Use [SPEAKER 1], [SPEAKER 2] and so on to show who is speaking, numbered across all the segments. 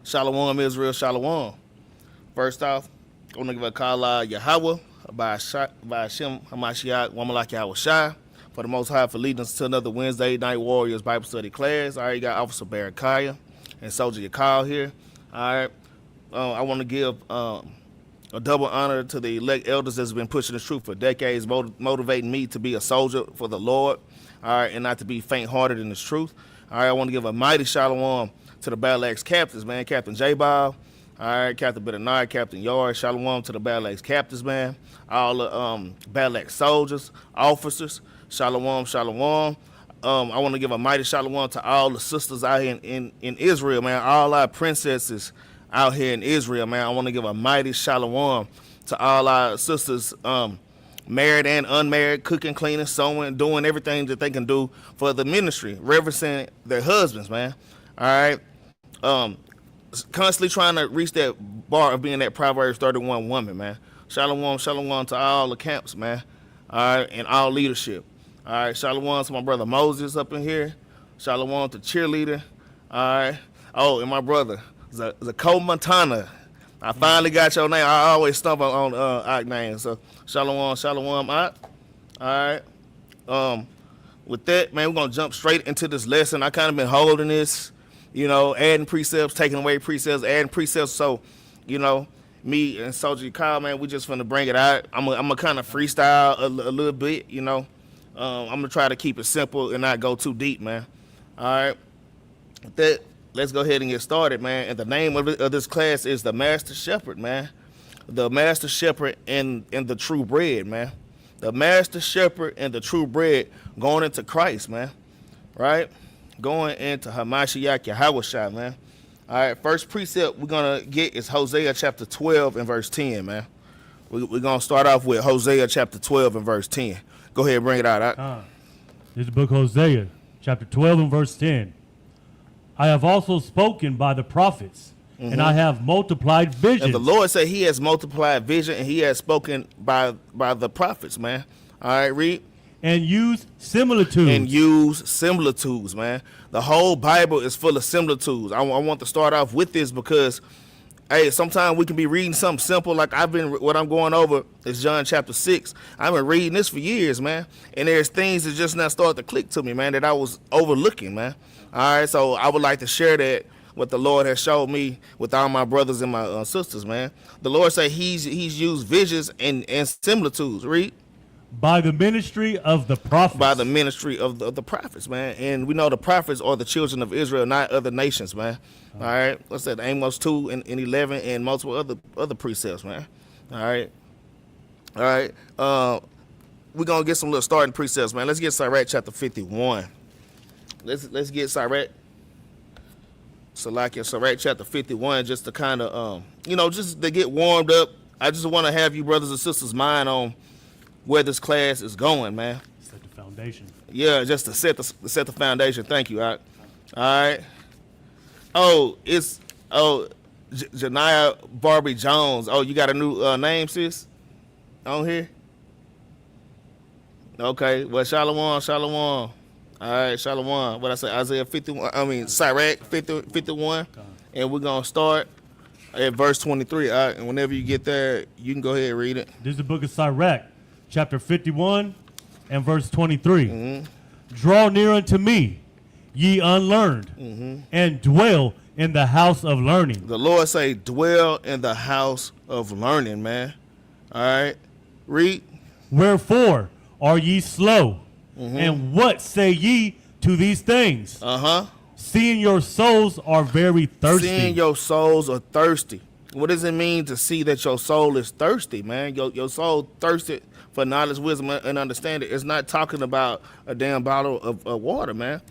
[SPEAKER 1] Shalom, Israel, shalom. First off, I want to give a call out Yahweh, by Hashem, Hamashiach, Wamalak Yahweh Shai, for the Most High for leading us to another Wednesday Night Warriors Bible Study class. I already got Officer Barakaya and Soldier Yakal here. All right. I want to give a double honor to the elect elders that's been pushing the truth for decades, motivating me to be a soldier for the Lord, all right, and not to be faint-hearted in this truth. All right, I want to give a mighty shalom to the Battle Axe captains, man. Captain Jerubbaal, all right, Captain Benaniyah, Captain Yahri, shalom to the Battle Axe captains, man. All the Battle Axe soldiers, officers, shalom, shalom. I want to give a mighty shalom to all the sisters out here in Israel, man. All our princesses out here in Israel, man. I want to give a mighty shalom to all our sisters, married and unmarried, cooking, cleaning, sewing, doing everything that they can do for the ministry, reverencing their husbands, man. All right. Constantly trying to reach that bar of being that Proverbs 31 woman, man. Shalom, shalom to all the camps, man. All right, and all leadership. All right, shalom to my brother Moses up in here. Shalom to cheerleader. All right. Oh, and my brother, Zaco Montana. I finally got your name. I always stumble on Ak name. So shalom, shalom, Ak. All right. With that, man, we're gonna jump straight into this lesson. I kind of been holding this, adding precepts, taking away precepts, adding precepts. So, me and Soldier Kyle, man, we just finna bring it out. I'm gonna kind of freestyle a little bit, I'm gonna try to keep it simple and not go too deep, man. All right. With that, let's go ahead and get started, man. And the name of this class is the Master Shepherd, man. The Master Shepherd and the True Bread, man. The Master Shepherd and the True Bread going into Christ, man. Right? Going into Hamashiach Yahweh Shai, man. All right, first precept we're going to get is Hosea chapter 12 and verse 10, man. We're going to start off with Hosea chapter 12 and verse 10. Go ahead and bring it out.
[SPEAKER 2] This is the book of Hosea, chapter 12 and verse 10. I have also spoken by the prophets, and I have multiplied visions.
[SPEAKER 1] And the Lord said he has multiplied vision, and he has spoken by the prophets, man. All right, read.
[SPEAKER 2] And use similitudes. Man. The whole Bible is full of similitudes. I want to start off with this because, hey, sometimes we can be reading something simple. Like what I'm going over is John chapter 6. I've been reading this for years, man. And there's things that just now start to click to me, man, that I was overlooking, man. All right, so I would like to share that what the Lord has showed me with all my brothers and my sisters, man. The Lord say he's used visions and similitudes. Read. By the ministry of the prophets.
[SPEAKER 1] By the ministry of the prophets, man. And we know the prophets are the children of Israel, not other nations, man. All right. What's that? Amos 2 and 11 and multiple other precepts, man. All right. All right. We're going to get some little starting precepts, man. Let's get Sirach chapter 51. Let's get Sirach chapter 51 just to kind of, just to get warmed up. I just want to have you brothers and sisters mind on where this class is going, man.
[SPEAKER 2] Set the foundation.
[SPEAKER 1] Yeah, just to set the foundation. Thank you. All right. It's Janiah Barbie Jones. Oh, you got a new name, sis? On here? Okay. Well, shalom, shalom. All right, shalom. What I say? Isaiah 51. Sirach 51. And we're gonna start at verse 23. All right. And whenever you get there, you can go ahead and read it.
[SPEAKER 2] This is the book of Sirach, chapter 51 and verse 23. Draw near unto me, ye unlearned, and dwell in the house of learning.
[SPEAKER 1] The Lord say, dwell in the house of learning, man. All right. Read.
[SPEAKER 2] Wherefore are ye slow? And what say ye to these things? Seeing your souls are very thirsty.
[SPEAKER 1] Seeing your souls are thirsty. What does it mean to see that your soul is thirsty, man? Your soul thirsted for knowledge, wisdom, and understanding. It's not talking about a damn bottle of water, man.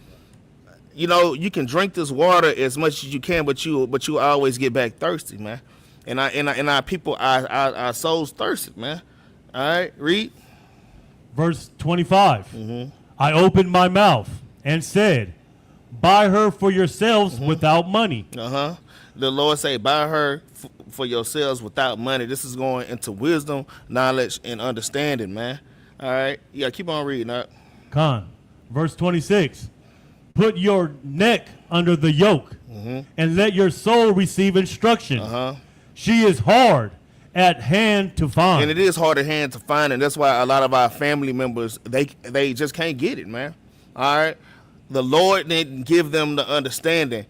[SPEAKER 1] You can drink this water as much as you can, but you always get back thirsty, man. And our people, our souls thirsted, man. All right, read.
[SPEAKER 2] Verse 25. I opened my mouth and said, buy her for yourselves without money.
[SPEAKER 1] The Lord say, buy her for yourselves without money. This is going into wisdom, knowledge, and understanding, man. All right. Yeah, keep on reading that.
[SPEAKER 2] Verse 26.
[SPEAKER 3] Put your neck under the yoke, and let your soul receive instruction. She is hard at hand to find.
[SPEAKER 2] And it is hard at hand to find, and that's why a lot of our family members, they just can't get it, man. All right? The Lord didn't give them the understanding.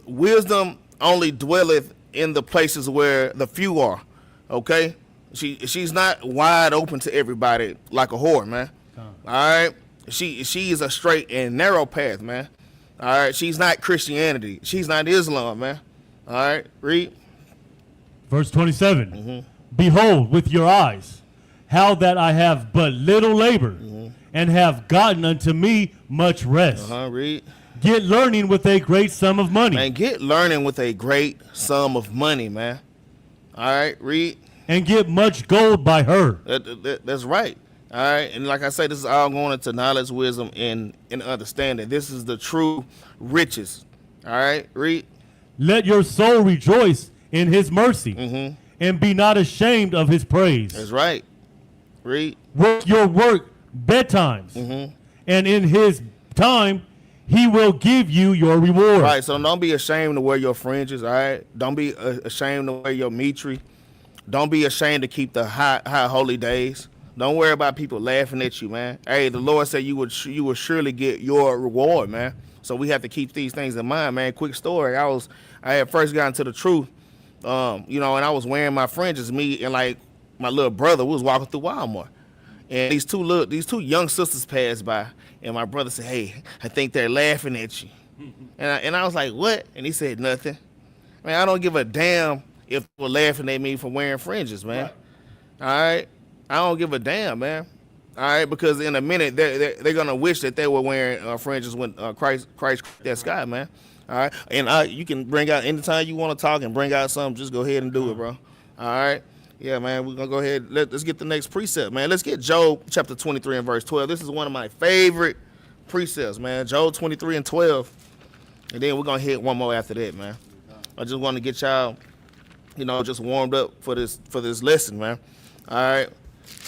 [SPEAKER 2] Wisdom only dwelleth in the places where the few are, okay? She's not wide open to everybody like a whore, man. All right? She is a straight and narrow path, man. All right? She's not Christianity. She's not Islam, man. All right? Read.
[SPEAKER 3] Verse 27. Behold with your eyes how that I have but little labor and have gotten unto me much rest.
[SPEAKER 2] Read.
[SPEAKER 3] Get learning with a great sum of money.
[SPEAKER 2] Man, get learning with a great sum of money, man. All right? Read.
[SPEAKER 3] And get much gold by her.
[SPEAKER 2] That's right. All right, and like I say, this is all going into knowledge, wisdom, and understanding. This is the true riches. All right, read.
[SPEAKER 3] Let your soul rejoice in his mercy, and be not ashamed of his praise.
[SPEAKER 2] That's right. Read.
[SPEAKER 3] Work your work betimes, and in his time he will give you your reward.
[SPEAKER 2] Right, so don't be ashamed to wear your fringes, all right? Don't be ashamed to wear your mitri. Don't be ashamed to keep the high holy days. Don't worry about people laughing at you, man. Hey, the Lord said you would surely get your reward, man. So we have to keep these things in mind, man. Quick story. I had first gotten to the truth, and I was wearing my fringes. Me and like my little brother, we was walking through Walmart, and these two young sisters passed by, and my brother said, "Hey, I think they're laughing at you," and I was like, "What?" And he said, "Nothing." Man, I don't give a damn if people laughing at me for wearing fringes, man. Right. All right. I don't give a damn, man. All right, because in a minute they're gonna wish that they were wearing fringes when Christ that sky, man. All right, and you can bring out anytime you want to talk and bring out something. Just go ahead and do it, bro. All right, yeah, man. We're gonna go ahead. Let's get the next precept, man. Let's get Job chapter 23 and verse 12. This is one of my favorite precepts, man. Job 23 and 12, and then we're gonna hit one more after that, man. I just want to get y'all, just warmed up for this lesson, man. All right.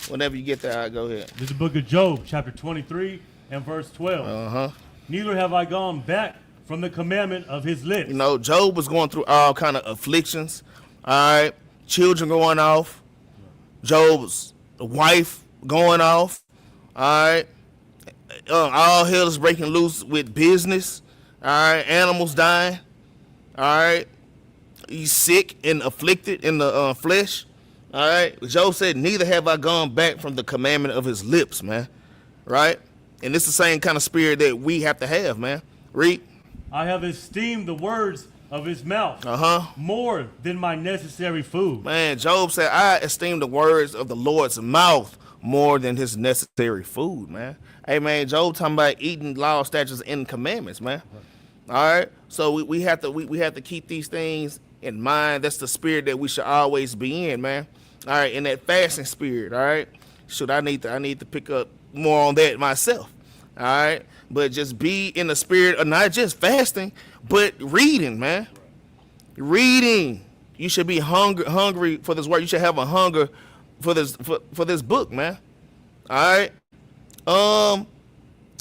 [SPEAKER 2] Whenever you get there, go ahead.
[SPEAKER 3] This is the book of Job, chapter 23 and verse 12. Neither have I gone back from the commandment of his lips.
[SPEAKER 2] Job was going through all kind of afflictions. All right. Children going off. Job's wife going off. All right. All hell is breaking loose with business. All right. Animals dying. All right. He's sick and afflicted in the flesh. All right. Job said, neither have I gone back from the commandment of his lips, man. Right? And it's the same kind of spirit that we have to have, man. Read.
[SPEAKER 3] I have esteemed the words of his mouth more than my necessary food.
[SPEAKER 2] Man, Job said, I esteem the words of the Lord's mouth more than his necessary food, man. Hey, man, Job talking about eating law, statutes, and commandments, man. All right. So we have to keep these things in mind. That's the spirit that we should always be in, man. All right, in that fasting spirit, all right. I need to pick up more on that myself. All right. But just be in the spirit of not just fasting, but reading, man. Reading. You should be hungry for this word. You should have a hunger for this book, man. All right. I'm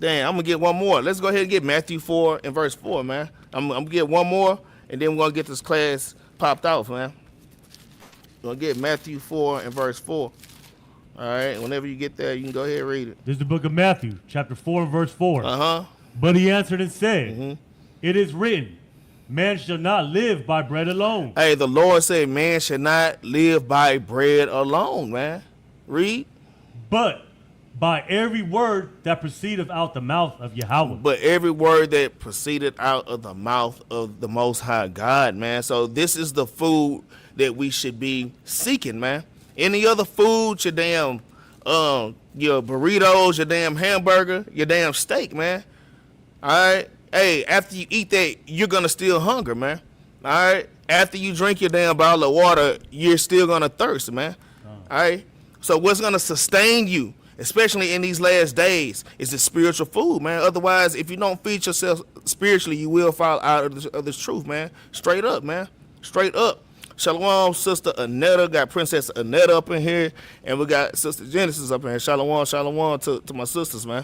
[SPEAKER 2] gonna get one more. Let's go ahead and get Matthew 4 and verse 4, man. I'm gonna get one more, and then we're gonna get this class popped off, man. We're gonna get Matthew 4 and verse 4. All right. Whenever you get there, you can go ahead and read it.
[SPEAKER 3] This is the book of Matthew, chapter 4 and verse 4. But he answered and said, It is written, man shall not live by bread alone.
[SPEAKER 2] Hey, the Lord said, man should not live by bread alone, man. Read.
[SPEAKER 3] But by every word that proceedeth out the mouth of Yahweh.
[SPEAKER 2] But every word that proceeded out of the mouth of the Most High God, man. So this is the food that we should be seeking, man. Any other food, your damn, your burritos, your damn hamburger, your damn steak, man. All right. Hey, after you eat that, you're gonna still hunger, man. All right. After you drink your damn bottle of water, you're still gonna thirst, man. All right. So what's gonna sustain you, especially in these last days, is the spiritual food, man. Otherwise, if you don't feed yourself spiritually, you will fall out of this truth, man. Straight up, man. Straight up. Shalom, Sister Annetta. Got Princess Annetta up in here. And we got Sister Genesis up in here. Shalom, shalom to my sisters, man.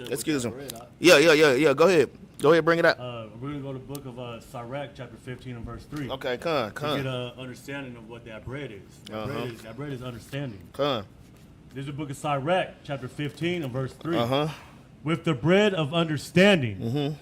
[SPEAKER 2] Excuse me. Yeah. Go ahead, bring it out.
[SPEAKER 3] We're going to go to the book of Sirach, chapter 15 and verse 3.
[SPEAKER 2] Okay, come.
[SPEAKER 3] To get an understanding of what that bread is. That bread is understanding.
[SPEAKER 2] Come.
[SPEAKER 3] This is the book of Sirach, chapter 15 and verse 3. With the bread of understanding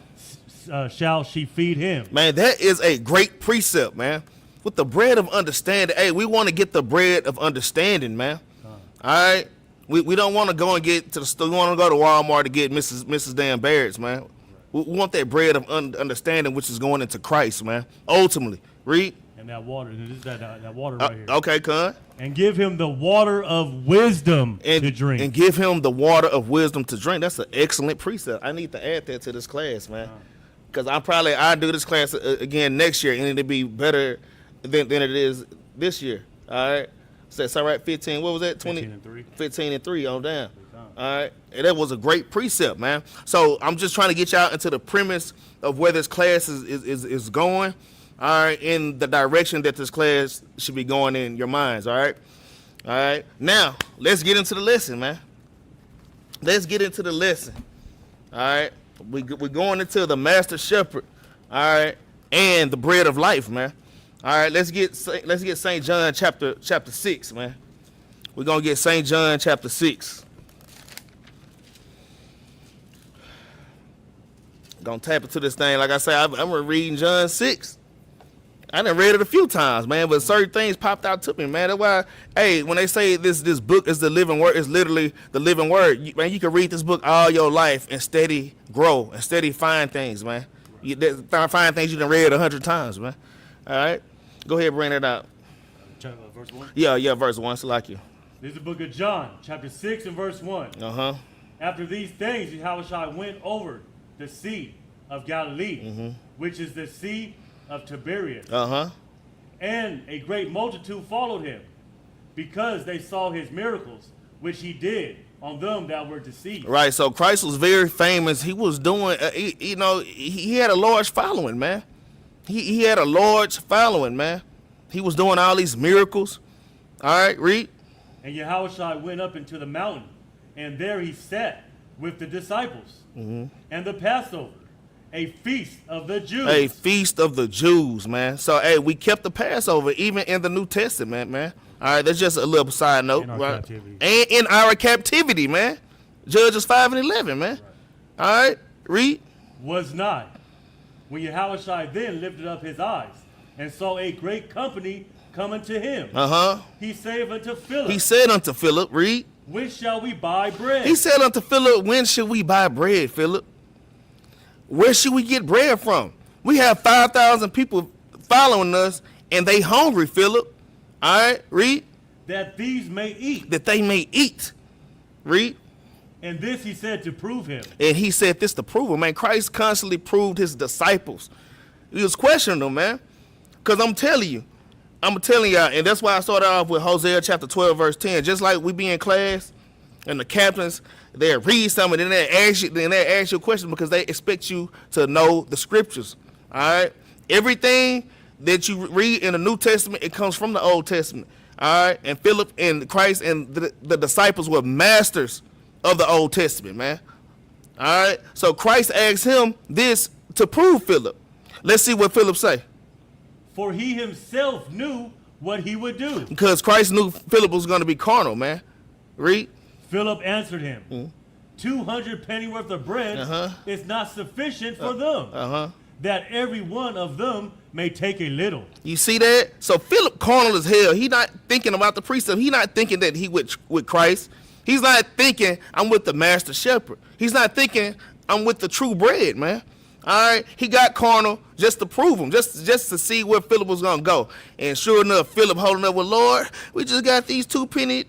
[SPEAKER 3] shall she feed him.
[SPEAKER 2] Man, that is a great precept, man. With the bread of understanding. Hey, we want to get the bread of understanding, man. All right? We don't want to go and get to the store. We want to go to Walmart to get Mrs. Dan Barrett's, man. We want that bread of understanding, which is going into Christ, man. Ultimately. Read.
[SPEAKER 3] And that water. And this is that water right here.
[SPEAKER 2] Okay, con.
[SPEAKER 3] And give him the water of wisdom to drink.
[SPEAKER 2] And give him the water of wisdom to drink. That's an excellent precept. I need to add that to this class, man. Because I'll do this class again next year, and it'll be better than it is this year. All right? So that's all right, 15. What was that?
[SPEAKER 3] 15 and 3.
[SPEAKER 2] 15 and 3 on down. All right? And that was a great precept, man. So I'm just trying to get y'all into the premise of where this class is going. All right, in the direction that this class should be going in your minds, all right? All right, now, let's get into the lesson, man. Let's get into the lesson, all right? We're going into the master shepherd, all right, and the bread of life, man. All right, let's get St. John chapter 6, man. We're going to get St. John chapter 6. Going to tap into this thing. Like I say, I'm reading John 6. I done read it a few times, man, but certain things popped out to me, man. That's why, hey, when they say this book is the living word, it's literally the living word. Man, you can read this book all your life and steady grow and steady find things, man. Find things you done read 100 times, man. All right? Go ahead and bring it out.
[SPEAKER 3] Verse 1?
[SPEAKER 2] Yeah, verse 1. So like you.
[SPEAKER 3] This is the book of John, chapter 6 and verse 1. After these things, Yahushua went over the sea of Galilee, which is the sea of Tiberias. And a great multitude followed him, because they saw his miracles, which he did on them that were deceived. Right,
[SPEAKER 2] so Christ was very famous. He was doing, he had a large following, man. He had a large following, man. He was doing all these miracles. All right, read.
[SPEAKER 3] And Yahushua went up into the mountain, and there he sat with the disciples, and the Passover, a feast of the Jews.
[SPEAKER 2] A feast of the Jews, man. So, hey, we kept the Passover even in the New Testament, man. All right, that's just a little side note.
[SPEAKER 3] In our captivity.
[SPEAKER 2] And in our captivity, man. Judges 5 and 11, man.
[SPEAKER 3] Right.
[SPEAKER 2] All right, read.
[SPEAKER 3] Was not. When Yahushua then lifted up his eyes and saw a great company coming to him, he said unto Philip.
[SPEAKER 2] He said unto Philip, read.
[SPEAKER 3] When shall we buy bread?
[SPEAKER 2] He said unto Philip, when should we buy bread, Philip? Where should we get bread from? We have 5,000 people following us, and they hungry, Philip. All right, read.
[SPEAKER 3] That these may eat.
[SPEAKER 2] That they may eat. Read.
[SPEAKER 3] And this he said to prove him.
[SPEAKER 2] And he said this to prove him, man. Christ constantly proved his disciples. He was questioning them, man. Because I'm telling y'all, and that's why I started off with Hosea chapter 12, verse 10. Just like we be in class, and the captains, they read something, and then they ask you a question because they expect you to know the scriptures. All right? Everything that you read in the New Testament, it comes from the Old Testament. All right? And Philip and Christ and the disciples were masters of the Old Testament, man. All right? So Christ asked him this to prove Philip. Let's see what Philip say.
[SPEAKER 3] For he himself knew what he would do.
[SPEAKER 2] Because Christ knew Philip was going to be carnal, man. Read.
[SPEAKER 3] Philip answered him, 200 pennyworth of bread is not sufficient for them, that every one of them may take a little.
[SPEAKER 2] You see that? So Philip carnal as hell. He not thinking about the precept. He not thinking that he with Christ. He's not thinking I'm with the master shepherd. He's not thinking I'm with the true bread, man. All right, he got carnal just to prove him, just to see where Philip was gonna go. And sure enough, Philip holding up with Lord, we just got these 2 penny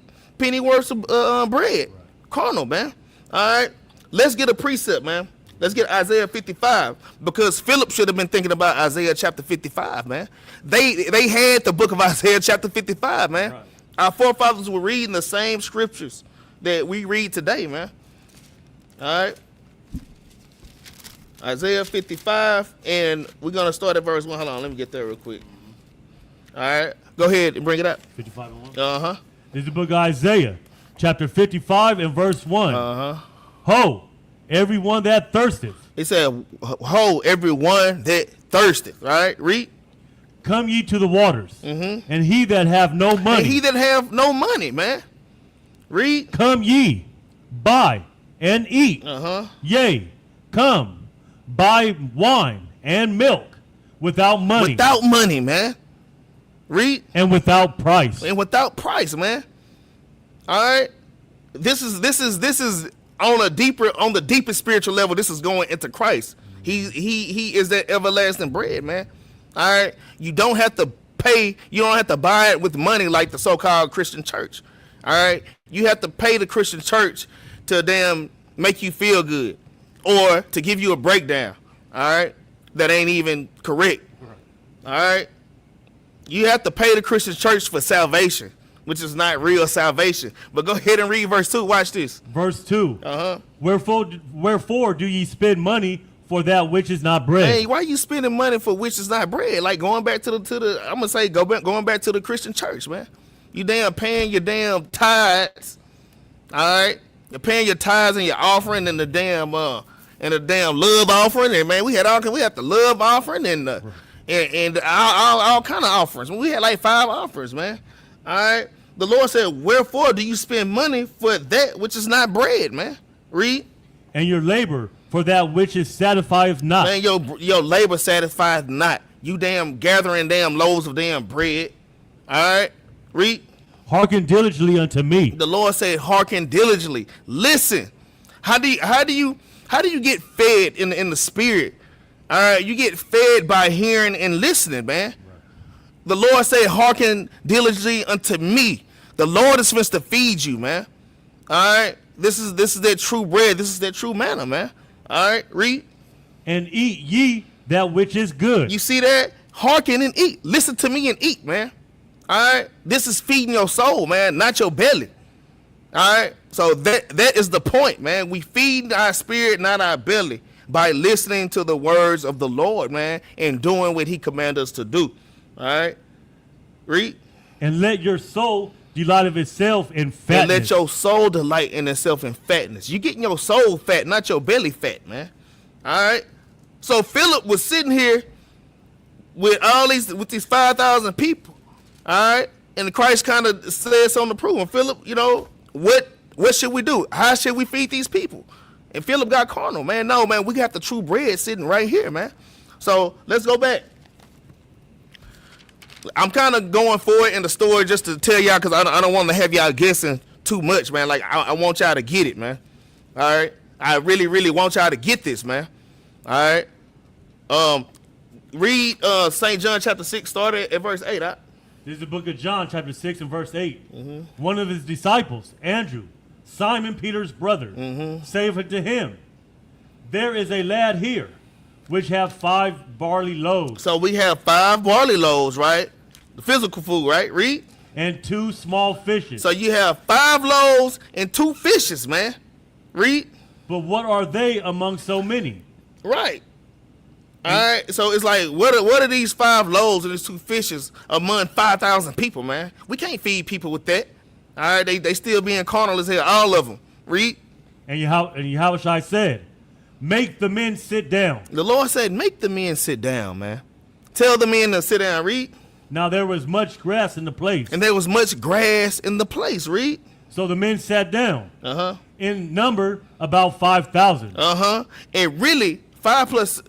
[SPEAKER 2] worths of bread. Carnal, man. All right, let's get a precept, man. Let's get Isaiah 55, because Philip should have been thinking about Isaiah chapter 55, man. They had the book of Isaiah chapter 55, man. Right. Our forefathers were reading the same scriptures that we read today, man. All right. Isaiah 55, and we're going to start at verse 1. Hold on, let me get there real quick. All right, go ahead and bring it up.
[SPEAKER 3] 55 and 1?
[SPEAKER 2] Uh-huh.
[SPEAKER 3] This is the book of Isaiah, chapter 55 and verse 1. Ho, everyone that thirsteth.
[SPEAKER 2] He said, ho, everyone that thirsteth. Right? Read.
[SPEAKER 3] Come ye to the waters, and he that have no money.
[SPEAKER 2] And he that have no money, man. Read.
[SPEAKER 3] Come ye, buy and eat. Yea, come, buy wine and milk without money.
[SPEAKER 2] Without money, man. Read.
[SPEAKER 3] And without price.
[SPEAKER 2] And without price, man. All right. This is on the deepest spiritual level. This is going into Christ. He is that everlasting bread, man. All right. You don't have to pay. You don't have to buy it with money like the so-called Christian church. All right. You have to pay the Christian church to damn make you feel good or to give you a breakdown. All right. That ain't even correct. All right. You have to pay the Christian church for salvation, which is not real salvation. But go ahead and read verse 2. Watch this.
[SPEAKER 3] Verse 2. Wherefore do ye spend money for that which is not bread?
[SPEAKER 2] Hey, why you spending money for which is not bread? Like going back to the I'm gonna say going back to the Christian church, man. You damn paying your damn tithes. All right, you're paying your tithes and your offering and the damn love offering. And man, we had the love offering and all kind of offerings. We had like 5 offerings, man. All right. The Lord said, wherefore do you spend money for that which is not bread, man? Read.
[SPEAKER 3] And your labor for that which is satisfieth not.
[SPEAKER 2] Man, your labor satisfieth not. You damn gathering damn loaves of damn bread. All right. Read.
[SPEAKER 3] Hearken diligently unto me.
[SPEAKER 2] The Lord said, hearken diligently. Listen. How do you get fed in the spirit? All right, you get fed by hearing and listening, man. Right. The Lord said, hearken diligently unto me. The Lord is supposed to feed you, man. All right, this is that true bread. This is that true manna, man. All right, read.
[SPEAKER 3] And eat ye that which is good.
[SPEAKER 2] You see that? Hearken and eat. Listen to me and eat, man. All right, this is feeding your soul, man, not your belly. All right, so that is the point, man. We feed our spirit, not our belly, by listening to the words of the Lord, man, and doing what he commanded us to do. All right? Read.
[SPEAKER 3] And let your soul delight of itself in fatness.
[SPEAKER 2] And let your soul delight in itself in fatness. You're getting your soul fat, not your belly fat, man. All right? So Philip was sitting here with these 5,000 people. All right? And Christ kind of said something to prove him. Philip, what should we do? How should we feed these people? And Philip got carnal, man. No, man, we got the true bread sitting right here, man. So let's go back. I'm kind of going forward in the story just to tell y'all because I don't want to have y'all guessing too much, man. Like, I want y'all to get it, man. All right? I really, really want y'all to get this, man. All right? Read St. John chapter 6, started at verse 8.
[SPEAKER 3] This is the book of John chapter 6 and verse 8. One of his disciples, Andrew, Simon Peter's brother, saith unto him, there is a lad here, which have 5 barley loaves.
[SPEAKER 2] So we have 5 barley loaves, right? The physical food, right? Read.
[SPEAKER 3] And 2 small fishes.
[SPEAKER 2] So you have 5 loaves and 2 fishes, man. Read.
[SPEAKER 3] But what are they among so many?
[SPEAKER 2] Right. All right. So it's like, what are these 5 loaves and these 2 fishes among 5,000 people, man? We can't feed people with that. All right, they still being carnal as hell, all of them. Read.
[SPEAKER 3] And Yahushua said, make the men sit down.
[SPEAKER 2] The Lord said, make the men sit down, man. Tell the men to sit down. Read.
[SPEAKER 3] Now there was much grass in the place.
[SPEAKER 2] And there was much grass in the place. Read.
[SPEAKER 3] So the men sat down. In number, about 5,000.
[SPEAKER 2] And really, 5 plus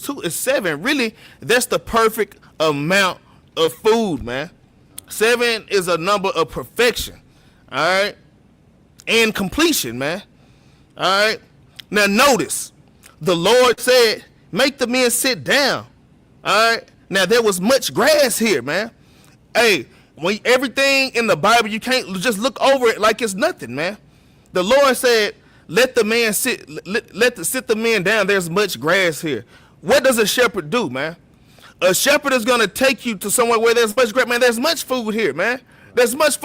[SPEAKER 2] 2 is 7. Really, that's the perfect amount of food, man. 7 is a number of perfection, all right, and completion, man. All right. Now notice, the Lord said, make the men sit down. All right. Now there was much grass here, man. Hey, when everything in the Bible, you can't just look over it like it's nothing, man. The Lord said, let the man sit, sit the men down. There's much grass here. What does a shepherd do, man? A shepherd is gonna take you to somewhere where there's much grass. Man, there's much food here, man. There's much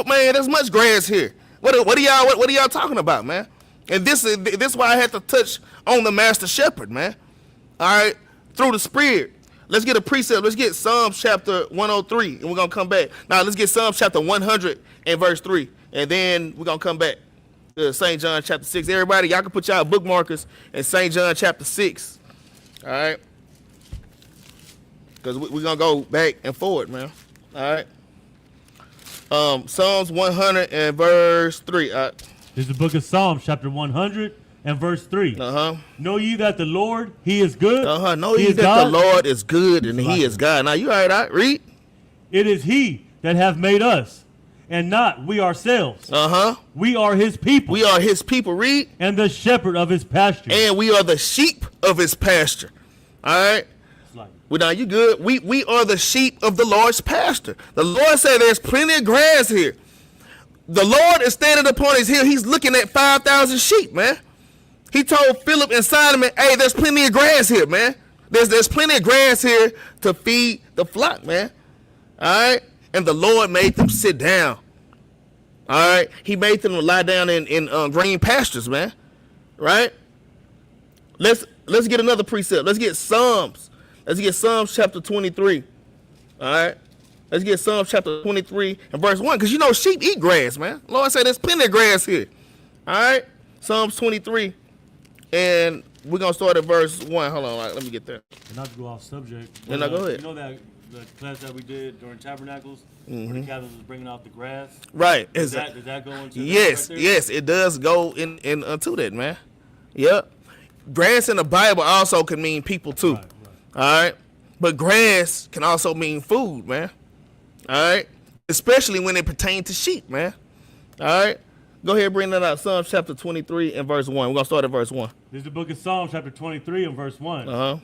[SPEAKER 2] grass here. What are y'all talking about, man? And this is why I had to touch on the master shepherd, man. All right, through the spirit. Let's get a precept. Let's get Psalms chapter 103, and we're gonna come back. Now let's get Psalms chapter 100 and verse 3, and then we're gonna come back. St. John chapter 6. Everybody, y'all can put y'all bookmarkers in St. John chapter 6. All right? Because we're going to go back and forward, man. All right? Psalms 100 and verse 3.
[SPEAKER 3] This is the book of Psalms, chapter 100 and verse 3. Know ye that the Lord, he is good?
[SPEAKER 2] Know ye that God? The Lord is good and he is God. Now, you all right? Read.
[SPEAKER 3] It is he that hath made us, and not we ourselves. We are his people.
[SPEAKER 2] We are his people. Read.
[SPEAKER 3] And the shepherd of his pasture.
[SPEAKER 2] And we are the sheep of his pasture. All right? Well, now you good. We are the sheep of the Lord's pasture. The Lord said there's plenty of grass here. The Lord is standing upon his hill. He's looking at 5,000 sheep, man. He told Philip and Simon, hey, there's plenty of grass here, man. There's plenty of grass here to feed the flock, man. All right? And the Lord made them sit down. All right? He made them lie down in green pastures, man. Right? Let's get another precept. Let's get Psalms. Let's get Psalms chapter 23. All right? Let's get Psalms chapter 23 and verse 1. Because you know sheep eat grass, man. The Lord said there's plenty of grass here. All right? Psalms 23. And we're going to start at verse 1. Hold on. Let me get there.
[SPEAKER 3] Not to go off subject.
[SPEAKER 2] But, go ahead.
[SPEAKER 3] You know that the class that we did during Tabernacles, where the captain was bringing out the grass?
[SPEAKER 2] Right.
[SPEAKER 3] Does that go into
[SPEAKER 2] yes,
[SPEAKER 3] right
[SPEAKER 2] yes, it does go into that, man. Yep. Grass in the Bible also can mean people, too. Right. All right, but grass can also mean food, man. All right, especially when it pertains to sheep, man. All right, go ahead and bring that out. Psalms chapter 23 and verse 1. We're gonna start at verse 1.
[SPEAKER 3] This is the book of Psalms chapter 23 and verse 1.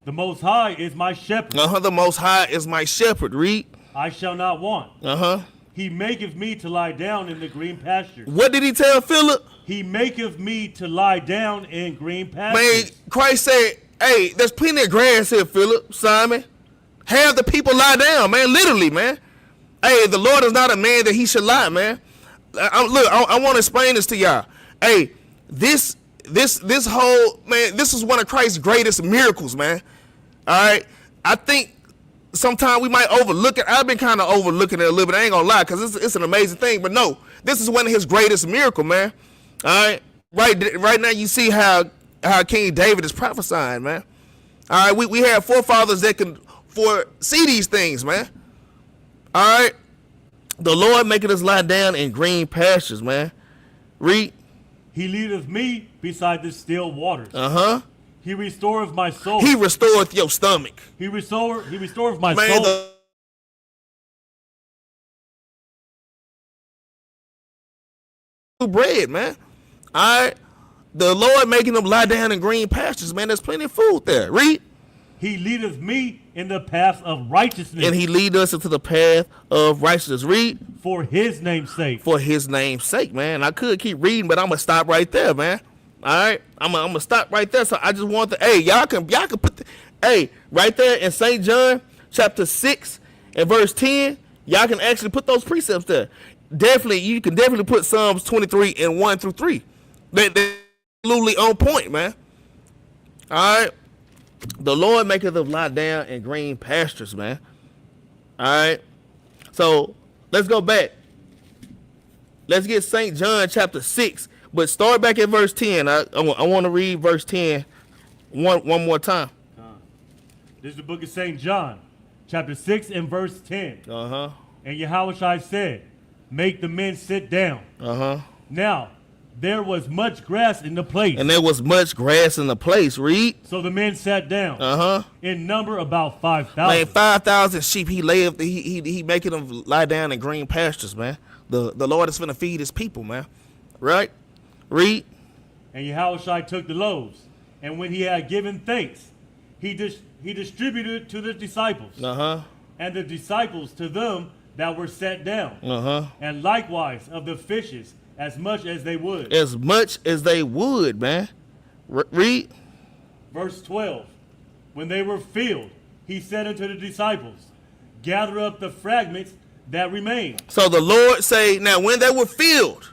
[SPEAKER 3] The Most High is my shepherd.
[SPEAKER 2] The Most High is my shepherd. Read.
[SPEAKER 3] I shall not want. He maketh me to lie down in the green pastures.
[SPEAKER 2] What did he tell Philip?
[SPEAKER 3] He maketh me to lie down in green pastures.
[SPEAKER 2] Man, Christ said, hey, there's plenty of grass here, Philip, Simon. Have the people lie down, man. Literally, man. Hey, the Lord is not a man that he should lie, man. I want to explain this to y'all. Hey, this whole, man, this is one of Christ's greatest miracles, man. All right? I think sometimes we might overlook it. I've been kind of overlooking it a little bit. I ain't going to lie, because it's an amazing thing. But no, this is one of his greatest miracles, man. All right? Right now you see how King David is prophesying, man. All right, we have forefathers that can foresee these things, man. All right, the Lord making us lie down in green pastures, man. Read.
[SPEAKER 3] He leadeth me beside the still waters. He restoreth my soul.
[SPEAKER 2] He restoreth your stomach.
[SPEAKER 3] He restoreth my
[SPEAKER 2] man,
[SPEAKER 3] soul.
[SPEAKER 2] Bread, man. All right. The Lord making them lie down in green pastures, man. There's plenty of food there. Read.
[SPEAKER 3] He leadeth me in the path of righteousness.
[SPEAKER 2] And he lead us into the path of righteousness. Read.
[SPEAKER 3] For his name's sake.
[SPEAKER 2] For his name's sake, man. I could keep reading, but I'm going to stop right there, man. All right? I'm going to stop right there. So I just want to, hey, y'all can put, right there in St. John chapter 6 and verse 10, y'all can actually put those precepts there. You can definitely put Psalms 23 and 1 through 3. They're absolutely on point, man. All right. The Lord maketh them lie down in green pastures, man. All right. So let's go back. Let's get St. John chapter 6, but start back at verse 10. I want to read verse 10 one more time.
[SPEAKER 3] This is the book of St. John, chapter 6 and verse 10. And Yahushua said, make the men sit down. Now, there was much grass in the place.
[SPEAKER 2] And there was much grass in the place. Read.
[SPEAKER 3] So the men sat down. In number about 5,000.
[SPEAKER 2] Man, 5,000 sheep. He making them lie down in green pastures, man. The Lord is finna feed his people, man. Right? Read.
[SPEAKER 3] And Yahushua took the loaves, and when he had given thanks, he distributed to the disciples. And the disciples to them that were set down. And likewise of the fishes, as much as they would.
[SPEAKER 2] As much as they would, man. Read.
[SPEAKER 3] Verse 12. When they were filled, he said unto the disciples, gather up the fragments that remain.
[SPEAKER 2] So the Lord say, now when they were filled,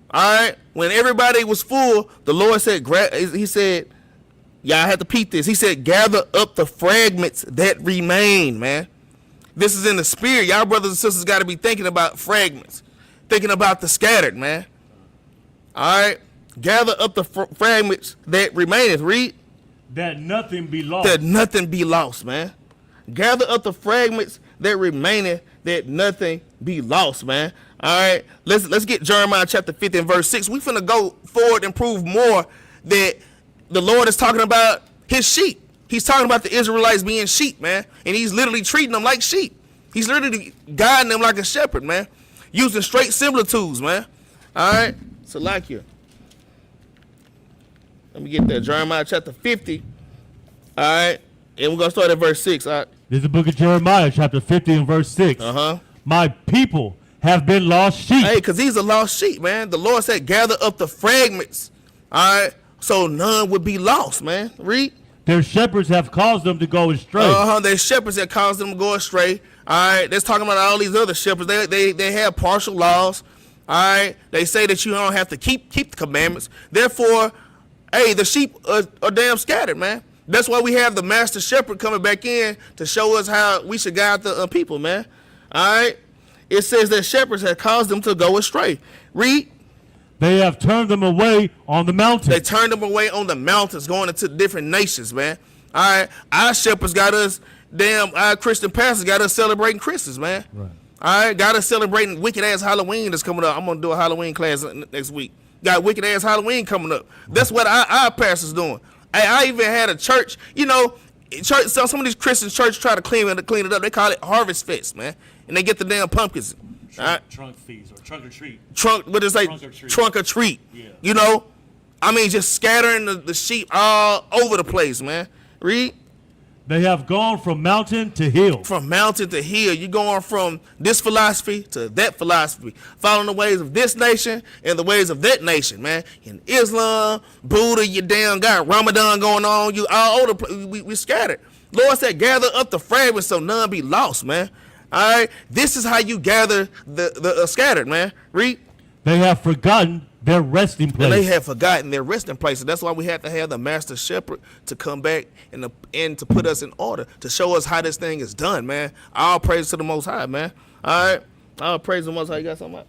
[SPEAKER 2] all right, when everybody was full, the Lord said, he said, y'all have to peep this. He said, gather up the fragments that remain, man. This is in the spirit. Y'all brothers and sisters got to be thinking about fragments. Thinking about the scattered, man. All right. Gather up the fragments that remaineth. Read.
[SPEAKER 3] That nothing be lost.
[SPEAKER 2] That nothing be lost, man. Gather up the fragments that remaineth, that nothing be lost, man. All right. Let's get Jeremiah chapter 50 and verse 6. We finna go forward and prove more that the Lord is talking about his sheep. He's talking about the Israelites being sheep, man. And he's literally treating them like sheep. He's literally guiding them like a shepherd, man. Using straight similitudes, man. All right. Salakia. Let me get that. Jeremiah chapter 50. All right. And we're going to start at verse 6. All right.
[SPEAKER 3] This is the book of Jeremiah, chapter 50 and verse 6. My people have been lost sheep.
[SPEAKER 2] Hey, because these are lost sheep, man. The Lord said, gather up the fragments. All right. So none would be lost, man. Read.
[SPEAKER 3] Their shepherds have caused them to go astray.
[SPEAKER 2] Their shepherds have caused them to go astray. All right. Let's talk about all these other shepherds. They have partial laws. All right. They say that you don't have to keep the commandments. Therefore, hey, the sheep are damn scattered, man. That's why we have the master shepherd coming back in to show us how we should guide the people, man. All right. It says that shepherds have caused them to go astray. Read.
[SPEAKER 3] They have turned them away on the mountains.
[SPEAKER 2] They turned them away on the mountains, going into different nations, man. All right. Our shepherds got us, our Christian pastors got us celebrating Christmas, man. Right. All right. Got us celebrating wicked-ass Halloween that's coming up. I'm going to do a Halloween class next week. Got wicked-ass Halloween coming up. That's what our pastors doing. I even had a church, church. So some of these Christian churches try to clean it up. They call it Harvest Fest, man, and they get the damn pumpkins.
[SPEAKER 3] Trunk feast or trunk or treat.
[SPEAKER 2] What is like trunk or treat? Yeah. Just scattering the sheep all over the place, man. Read.
[SPEAKER 3] They have gone from mountain to hill.
[SPEAKER 2] From mountain to hill. You're going from this philosophy to that philosophy. Following the ways of this nation and the ways of that nation, man. In Islam, Buddha, you damn got Ramadan going on. You all over the place. We scattered. Lord said, gather up the fragments so none be lost, man. All right? This is how you gather the scattered, man. Read.
[SPEAKER 3] They have forgotten their resting place.
[SPEAKER 2] And they have forgotten their resting place. And that's why we have to have the master shepherd to come back and to put us in order, to show us how this thing is done, man. All praise to the Most High, man. All right? All praise to the Most High. You got something?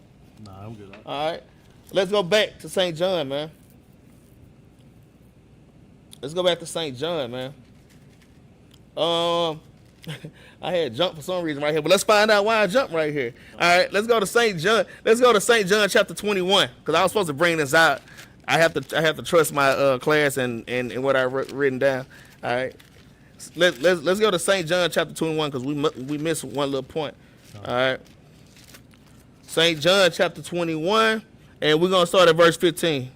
[SPEAKER 3] Nah, I'm good.
[SPEAKER 2] All right. Let's go back to St. John, man. Let's go back to St. John, man. I had jumped for some reason right here, but let's find out why I jumped right here. All right, let's go to St. John. Let's go to St. John chapter 21, because I was supposed to bring this out. I have to trust my class and what I've written down. All right, let's go to St. John chapter 21, because we missed one little point. All right, St. John chapter 21, and we're gonna start at verse 15.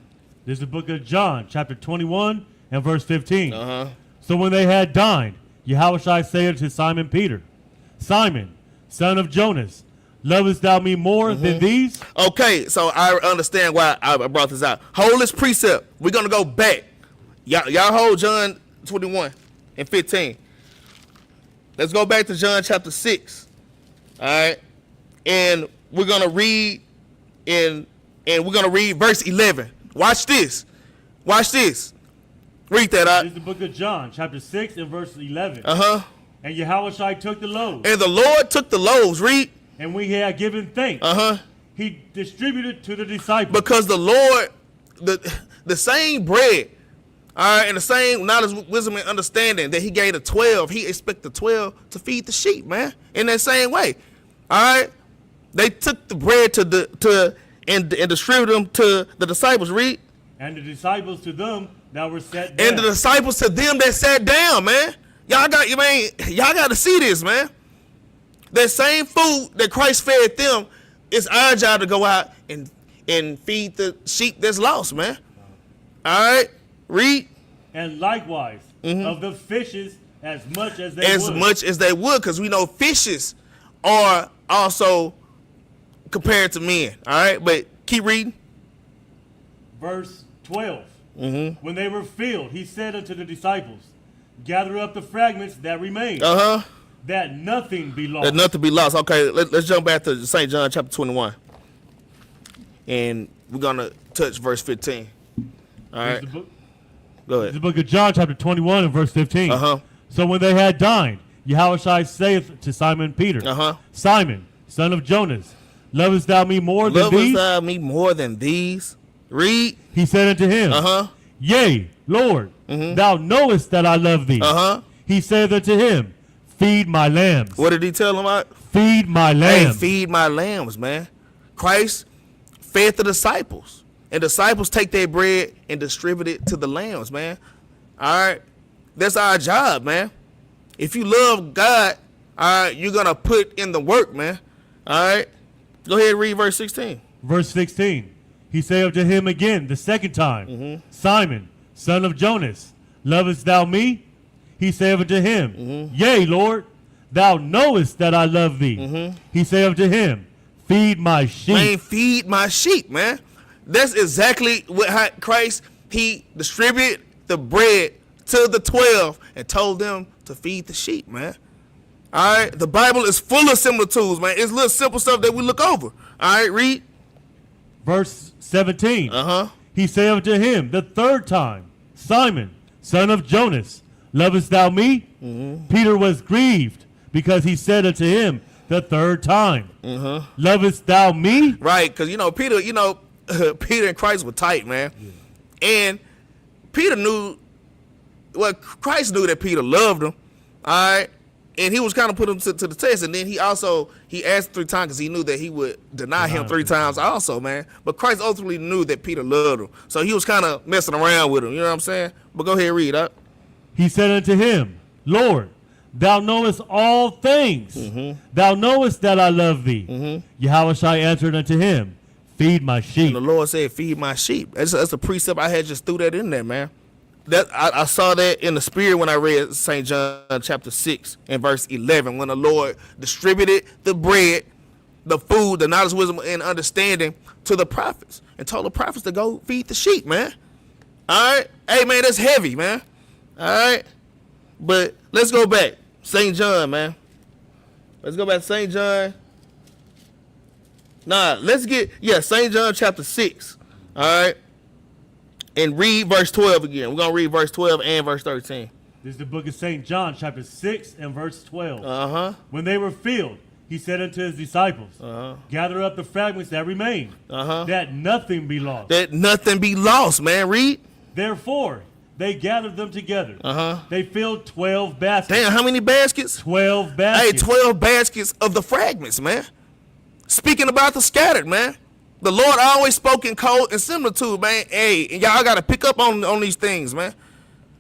[SPEAKER 3] This is the book of John, chapter 21 and verse 15. So when they had dined, Yahushua said to Simon Peter, Simon, son of Jonas, lovest thou me more than these?
[SPEAKER 2] Okay, so I understand why I brought this out. Hold this precept. We're going to go back. Y'all hold John 21 and 15. Let's go back to John chapter 6. All right? And we're going to read verse 11. Watch this. Watch this. Read that out.
[SPEAKER 3] This is the book of John, chapter 6 and verse 11. And Yahushua took the loaves.
[SPEAKER 2] And the Lord took the loaves. Read.
[SPEAKER 3] And when he had given thanks, he distributed to the disciples.
[SPEAKER 2] Because the Lord, the same bread, all right, and the same knowledge, wisdom, and understanding that he gave the 12, he expected the 12 to feed the sheep, man, in that same way. All right? They took the bread and distributed them to the disciples. Read.
[SPEAKER 3] And the disciples to them that were sat down.
[SPEAKER 2] And the disciples to them that sat down, man. Y'all got to see this, man. That same food that Christ fed them, it's our job to go out and feed the sheep that's lost, man. All right, read.
[SPEAKER 3] And likewise of the fishes as much as they would.
[SPEAKER 2] As much as they would, because we know fishes are also compared to men. All right, but keep reading.
[SPEAKER 3] Verse 12. When they were filled, he said unto the disciples, gather up the fragments that remain, that nothing be lost.
[SPEAKER 2] That nothing be lost. Okay, let's jump back to St. John chapter 21. And we're going to touch verse 15. All right. Go ahead.
[SPEAKER 3] The book of John chapter 21 and verse 15. So when they had dined, Yahushua saith to Simon Peter, Simon, son of Jonas, lovest thou me more than these?
[SPEAKER 2] Lovest thou me more than these? Read.
[SPEAKER 3] He said unto him, Yea, Lord, thou knowest that I love thee. He said unto him, Feed my lambs.
[SPEAKER 2] What did he tell him about?
[SPEAKER 3] Feed my lambs.
[SPEAKER 2] Hey, feed my lambs, man. Christ fed the disciples. And disciples take their bread and distribute it to the lambs, man. All right? That's our job, man. If you love God, all right, you're going to put in the work, man. All right? Go ahead and read verse 16.
[SPEAKER 3] Verse 16. He said unto him again the second time, Simon, son of Jonas, lovest thou me? He said unto him, Yea, Lord, thou knowest that I love thee. He said unto him, Feed my sheep.
[SPEAKER 2] Man, feed my sheep, man. That's exactly what Christ, he distributed the bread to the 12 and told them to feed the sheep, man. All right? The Bible is full of similitudes, man. It's little simple stuff that we look over. All right, read.
[SPEAKER 3] Verse 17. He said unto him the third time, Simon, son of Jonas, lovest thou me? Peter was grieved because he said unto him the third time, Lovest thou me?
[SPEAKER 2] Right, because, Peter, Peter and Christ were tight, man. And Peter knew, Christ knew that Peter loved him, all right? And he was kind of put him to the test. And then he asked 3 times because he knew that he would deny him 3 times also, man. But Christ ultimately knew that Peter loved him. So he was kind of messing around with him, you know what I'm saying? But go ahead and read up.
[SPEAKER 3] He said unto him, Lord, thou knowest all things. Thou knowest that I love thee. Yahushua answered unto him, Feed my sheep.
[SPEAKER 2] And the Lord said, feed my sheep. That's a precept. I had just threw that in there, man. I saw that in the spirit when I read St. John chapter 6 and verse 11, when the Lord distributed the bread, the food, the knowledge, wisdom, and understanding to the prophets and told the prophets to go feed the sheep, man. All right? Hey, man, that's heavy, man. All right? But let's go back. St. John, man. Let's go back to St. John. St. John chapter 6. All right? And read verse 12 again. We're going to read verse 12 and verse 13.
[SPEAKER 3] This is the book of St. John, chapter 6 and verse 12. When they were filled, he said unto his disciples, Gather up the fragments that remain, that nothing be lost.
[SPEAKER 2] That nothing be lost, man. Read.
[SPEAKER 3] Therefore, they gathered them together. They filled 12 baskets.
[SPEAKER 2] Damn, how many baskets?
[SPEAKER 3] 12 baskets.
[SPEAKER 2] Hey, 12 baskets of the fragments, man. Speaking about the scattered, man. The Lord always spoke in code and similitude, man. Hey, and y'all got to pick up on these things, man.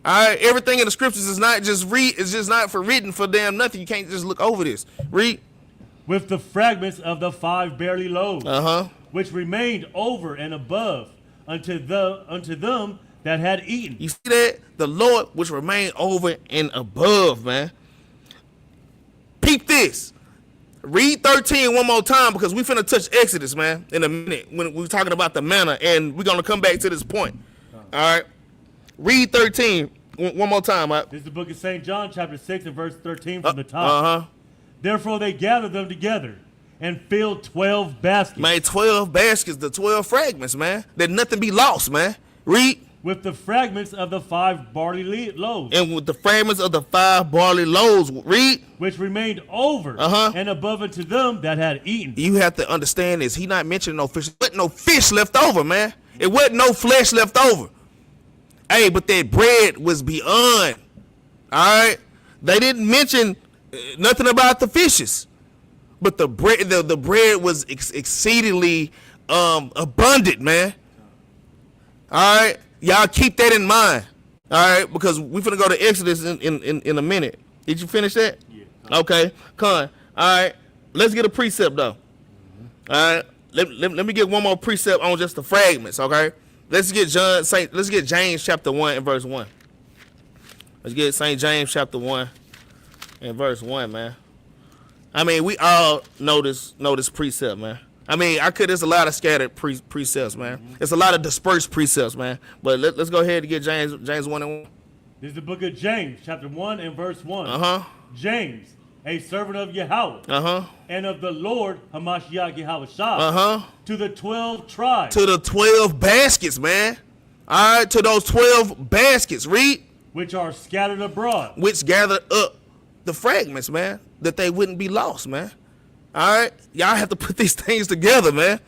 [SPEAKER 2] All right, everything in the scriptures is not just it's just not for written for damn nothing. You can't just look over this. Read.
[SPEAKER 3] With the fragments of the 5 barley loaves, which remained over and above unto them that had eaten.
[SPEAKER 2] You see that? The Lord which remained over and above, man. Peep this. Read 13 one more time because we finna touch Exodus, man, in a minute when we're talking about the manna, and we're gonna come back to this point. All right. Read 13 one more time.
[SPEAKER 3] This is the book of St. John, chapter 6 and verse 13 from the top. Therefore they gathered them together and filled 12 baskets.
[SPEAKER 2] Man, 12 baskets, the 12 fragments, man. That nothing be lost, man. Read.
[SPEAKER 3] With the fragments of the 5 barley loaves.
[SPEAKER 2] And with the fragments of the 5 barley loaves. Read.
[SPEAKER 3] Which remained over and above unto them that had eaten.
[SPEAKER 2] You have to understand this. He not mentioning no fish. There wasn't no fish left over, man. It wasn't no flesh left over. Hey, but that bread was beyond. All right? They didn't mention nothing about the fishes. But the bread was exceedingly abundant, man. All right? Y'all keep that in mind, all right? Because we're finna go to Exodus in a minute. Did you finish that? Yeah. Okay, come on. All right, let's get a precept though. All right, let me get one more precept on just the fragments. Okay, let's get James chapter 1 and verse 1. Let's get St. James chapter 1 and verse 1, man. I mean, we all know this precept, man. I mean, there's a lot of scattered precepts, man. It's a lot of dispersed precepts, man. But let's go ahead and get James 1 and 1.
[SPEAKER 3] This is the book of James, chapter 1 and verse 1. James, a servant of Yahweh, and of the Lord Hamashiach Yahushua, to the 12 tribes.
[SPEAKER 2] To the 12 baskets, man. All right, to those 12 baskets. Read.
[SPEAKER 3] Which are scattered abroad.
[SPEAKER 2] Which gathered up the fragments, man, that they wouldn't be lost, man. All right, y'all have to put these things together, man.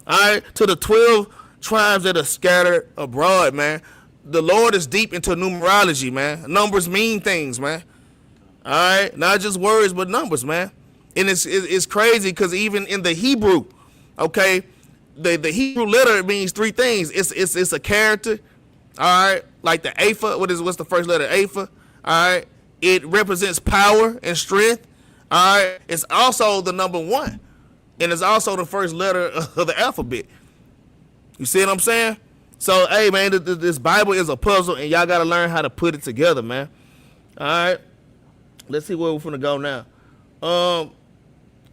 [SPEAKER 2] All right, to the 12 tribes that are scattered abroad, man. The Lord is deep into numerology, man. Numbers mean things, man. All right, not just words, but numbers, man. And it's crazy because even in the Hebrew, okay, the Hebrew letter means three things. It's a character, all right, like the Alpha. What's the first letter? Alpha. All right, it represents power and strength. All right, it's also the number 1, and it's also the first letter of the alphabet. You see what I'm saying? So, hey, man, this Bible is a puzzle, and y'all got to learn how to put it together, man. All right. Let's see where we're going to go now.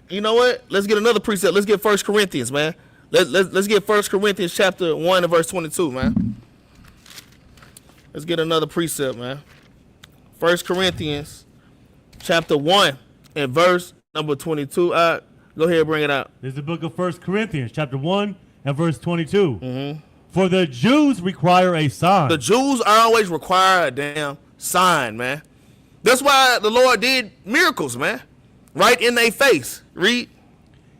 [SPEAKER 2] You know what? Let's get another precept. Let's get 1 Corinthians, man. Let's get 1 Corinthians chapter 1 and verse 22, man. Let's get another precept, man. 1 Corinthians chapter 1 and verse number 22. All right, go ahead and bring it out.
[SPEAKER 3] This is the book of 1 Corinthians chapter 1 and verse 22. Mm-hmm. For the Jews require a sign.
[SPEAKER 2] The Jews always require a damn sign, man. That's why the Lord did miracles, man. Right in their face. Read.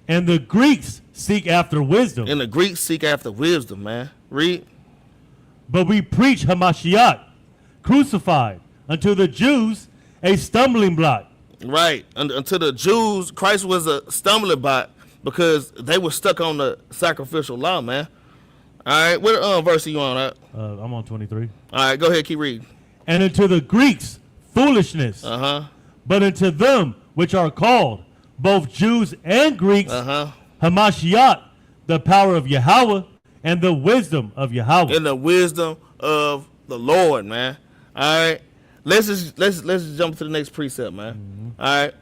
[SPEAKER 3] And the Greeks seek after wisdom.
[SPEAKER 2] And the Greeks seek after wisdom, man. Read.
[SPEAKER 3] But we preach Hamashiach, crucified, unto the Jews a stumbling block.
[SPEAKER 2] Right. Unto the Jews, Christ was a stumbling block because they were stuck on the sacrificial law, man. All right, what verse are you on?
[SPEAKER 3] I'm on 23.
[SPEAKER 2] All right, go ahead, keep reading.
[SPEAKER 3] And unto the Greeks, foolishness. But unto them which are called, both Jews and Greeks, Hamashiach, the power of Yahweh, and the wisdom of Yahweh.
[SPEAKER 2] And the wisdom of the Lord, man. All right, let's just jump to the next precept, man. Mm-hmm. All right,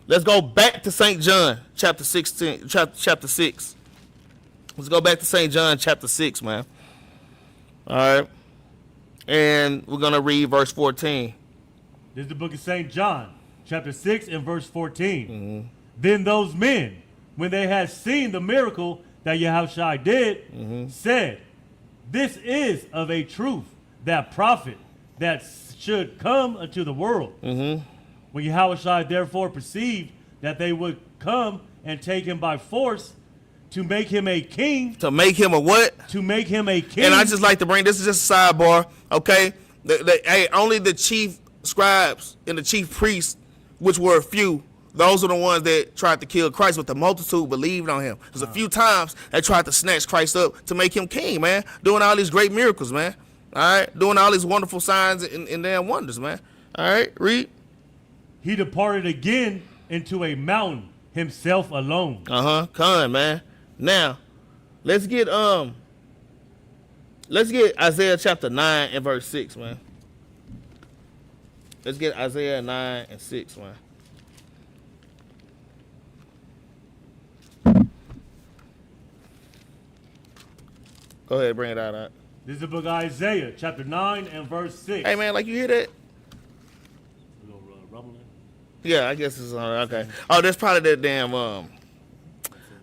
[SPEAKER 2] let's go back to St. John, chapter 16, chapter 6. Let's go back to St. John chapter 6, man. All right. And we're going to read verse 14.
[SPEAKER 3] This is the book of St. John, chapter 6 and verse 14.
[SPEAKER 2] Mm-hmm.
[SPEAKER 3] Then those men, when they had seen the miracle that Yahushua did, said, this is of a truth that prophet that should come unto the world. Mm-hmm. When Yahushua therefore perceived that they would come and take him by force, to make him a king.
[SPEAKER 2] To make him a what?
[SPEAKER 3] To make him a king.
[SPEAKER 2] And I just like to bring, this is just a sidebar, okay? Hey, only the chief scribes and the chief priests, which were a few, those are the ones that tried to kill Christ, but the multitude believed on him. There's a few times they tried to snatch Christ up to make him king, man. Doing all these great miracles, man. All right? Doing all these wonderful signs and damn wonders, man. All right? Read.
[SPEAKER 3] He departed again into a mountain, himself alone.
[SPEAKER 2] Come, man. Now, let's get Isaiah chapter 9 and verse 6, man. Let's get Isaiah 9 and 6, man. Go ahead, bring it out.
[SPEAKER 3] This is the book of Isaiah, chapter 9 and verse 6.
[SPEAKER 2] Hey, man, like you hear that?
[SPEAKER 3] A little rumbling.
[SPEAKER 2] Yeah, I guess it's okay. Oh, that's probably that damn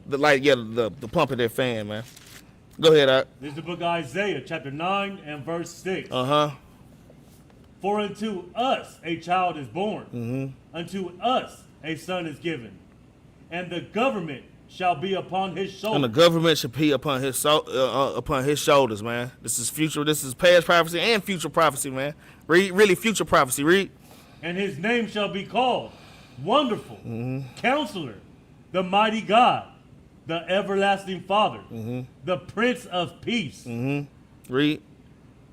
[SPEAKER 2] the pump of that fan, man. Go ahead,
[SPEAKER 3] This is the book of Isaiah, chapter 9 and verse 6. For unto us a child is born, unto us a son is given, and the government shall be upon his shoulders.
[SPEAKER 2] And the government should be upon his shoulders, man. This is future. This is past prophecy and future prophecy, man. Read, really future prophecy. Read.
[SPEAKER 3] And his name shall be called Wonderful, Counselor, the Mighty God, the Everlasting Father, the Prince of Peace.
[SPEAKER 2] Read.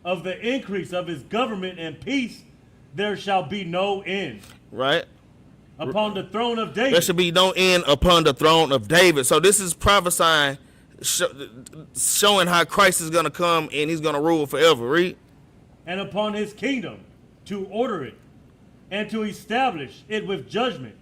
[SPEAKER 3] Of the increase of his government and peace, there shall be no end.
[SPEAKER 2] Right.
[SPEAKER 3] Upon the throne of David.
[SPEAKER 2] There should be no end upon the throne of David. So this is prophesying, showing how Christ is going to come and he's going to rule forever. Read.
[SPEAKER 3] And upon his kingdom, to order it, and to establish it with judgment,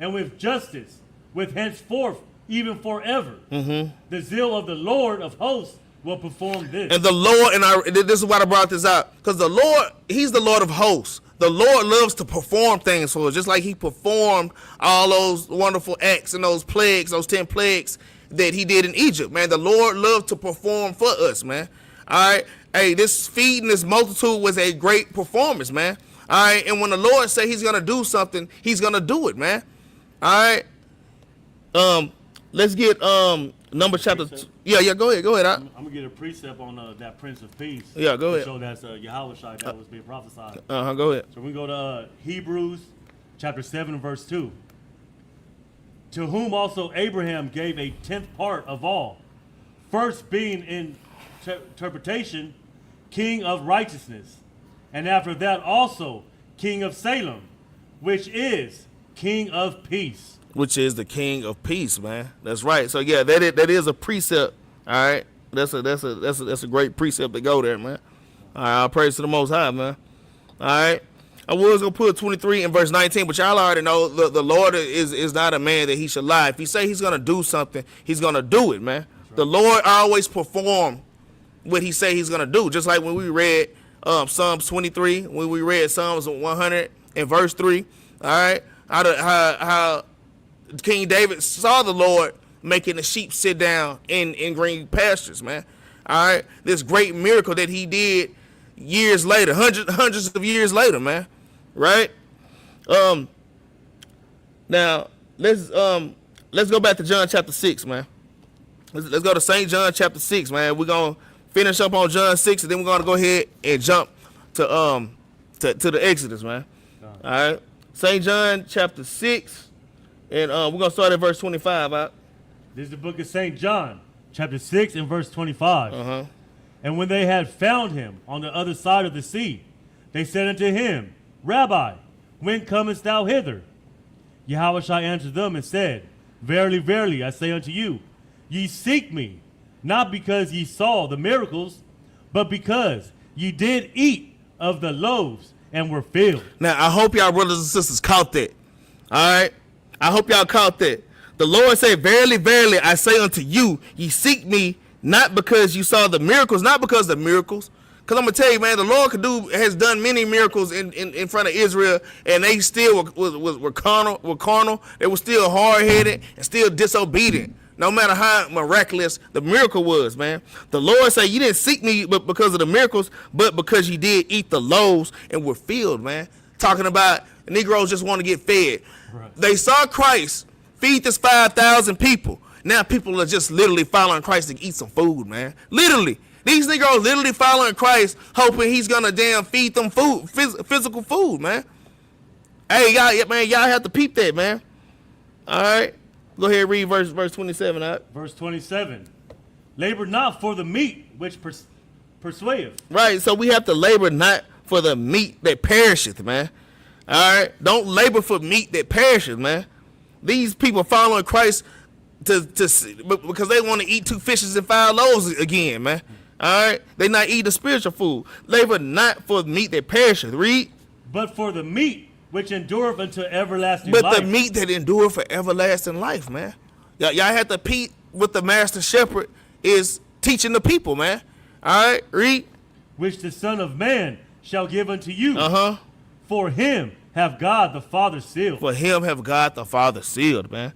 [SPEAKER 3] and with justice, with henceforth, even forever. The zeal of the Lord of hosts will perform this.
[SPEAKER 2] And the Lord, and this is why I brought this out, because the Lord, he's the Lord of hosts. The Lord loves to perform things for us, just like he performed all those wonderful acts and those plagues, those 10 plagues that he did in Egypt, man. The Lord loved to perform for us, man. All right. Hey, this feeding this multitude was a great performance, man. All right. And when the Lord say he's going to do something, he's going to do it, man. All right. Let's get Numbers chapter. Yeah. Go ahead.
[SPEAKER 3] I'm gonna get a precept on that Prince of Peace.
[SPEAKER 2] Yeah, go ahead.
[SPEAKER 3] So that's Yahushua that was being prophesied.
[SPEAKER 2] Go ahead.
[SPEAKER 3] So we go to Hebrews chapter 7 verse 2. To whom also Abraham gave a 10th part of all, first being in interpretation king of righteousness, and after that also king of Salem, which is king of peace.
[SPEAKER 2] Which is the king of peace, man. That's right. So yeah, that is a precept. All right, that's a great precept to go there, man. All right, I'll praise to the Most High, man. All right, I was gonna put 23 in verse 19, but y'all already know the Lord is not a man that he should lie. If he say he's gonna do something, he's gonna do it, man. Right. The Lord always perform what he say he's gonna do. Just like when we read Psalms 23, when we read Psalms 100 and verse 3. All right, how King David saw the Lord making the sheep sit down in green pastures, man. All right, this great miracle that he did years later, hundreds of years later, man. Right? Now let's go back to John chapter 6, man. Let's go to St. John chapter 6, man. We're gonna finish up on John 6, and then we're gonna go ahead and jump to the Exodus, man. All right, St. John chapter 6. And we're going to start at verse 25. Right?
[SPEAKER 3] This is the book of St. John, chapter 6 and verse 25. And when they had found him on the other side of the sea, they said unto him, Rabbi, when comest thou hither? Yahushua answered them and said, Verily, verily, I say unto you, ye seek me, not because ye saw the miracles, but because ye did eat of the loaves and were filled.
[SPEAKER 2] Now, I hope y'all brothers and sisters caught that. All right? I hope y'all caught that. The Lord said, Verily, verily, I say unto you, ye seek me not because you saw the miracles, not because of the miracles. Because I'm going to tell you, man, the Lord has done many miracles in front of Israel, and they still were carnal. They were still hard-headed and still disobedient, no matter how miraculous the miracle was, man. The Lord said, you didn't seek me but because of the miracles, but because you did eat the loaves and were filled, man. Talking about Negroes just want to get fed. Right. They saw Christ feed this 5,000 people. Now people are just literally following Christ to eat some food, man. Literally. These Negroes literally following Christ, hoping he's going to damn feed them food, physical food, man. Hey, y'all have to peep that, man. All right. Go ahead and read verse 27. Right?
[SPEAKER 3] Verse 27. Labor not for the meat which persuadeth.
[SPEAKER 2] Right, so we have to labor not for the meat that perisheth, man. All right, don't labor for meat that perishes, man. These people following Christ because they want to eat 2 fishes and 5 loaves again, man. All right, they not eating spiritual food. Labor not for meat that perisheth. Read.
[SPEAKER 3] But for the meat which endureth unto everlasting
[SPEAKER 2] life.
[SPEAKER 3] But
[SPEAKER 2] the meat that endureth for everlasting life, man. Y'all have to peep what the master shepherd is teaching the people, man. All right, read.
[SPEAKER 3] Which the Son of Man shall give unto you. For him have God the Father sealed.
[SPEAKER 2] For him have God the Father sealed, man.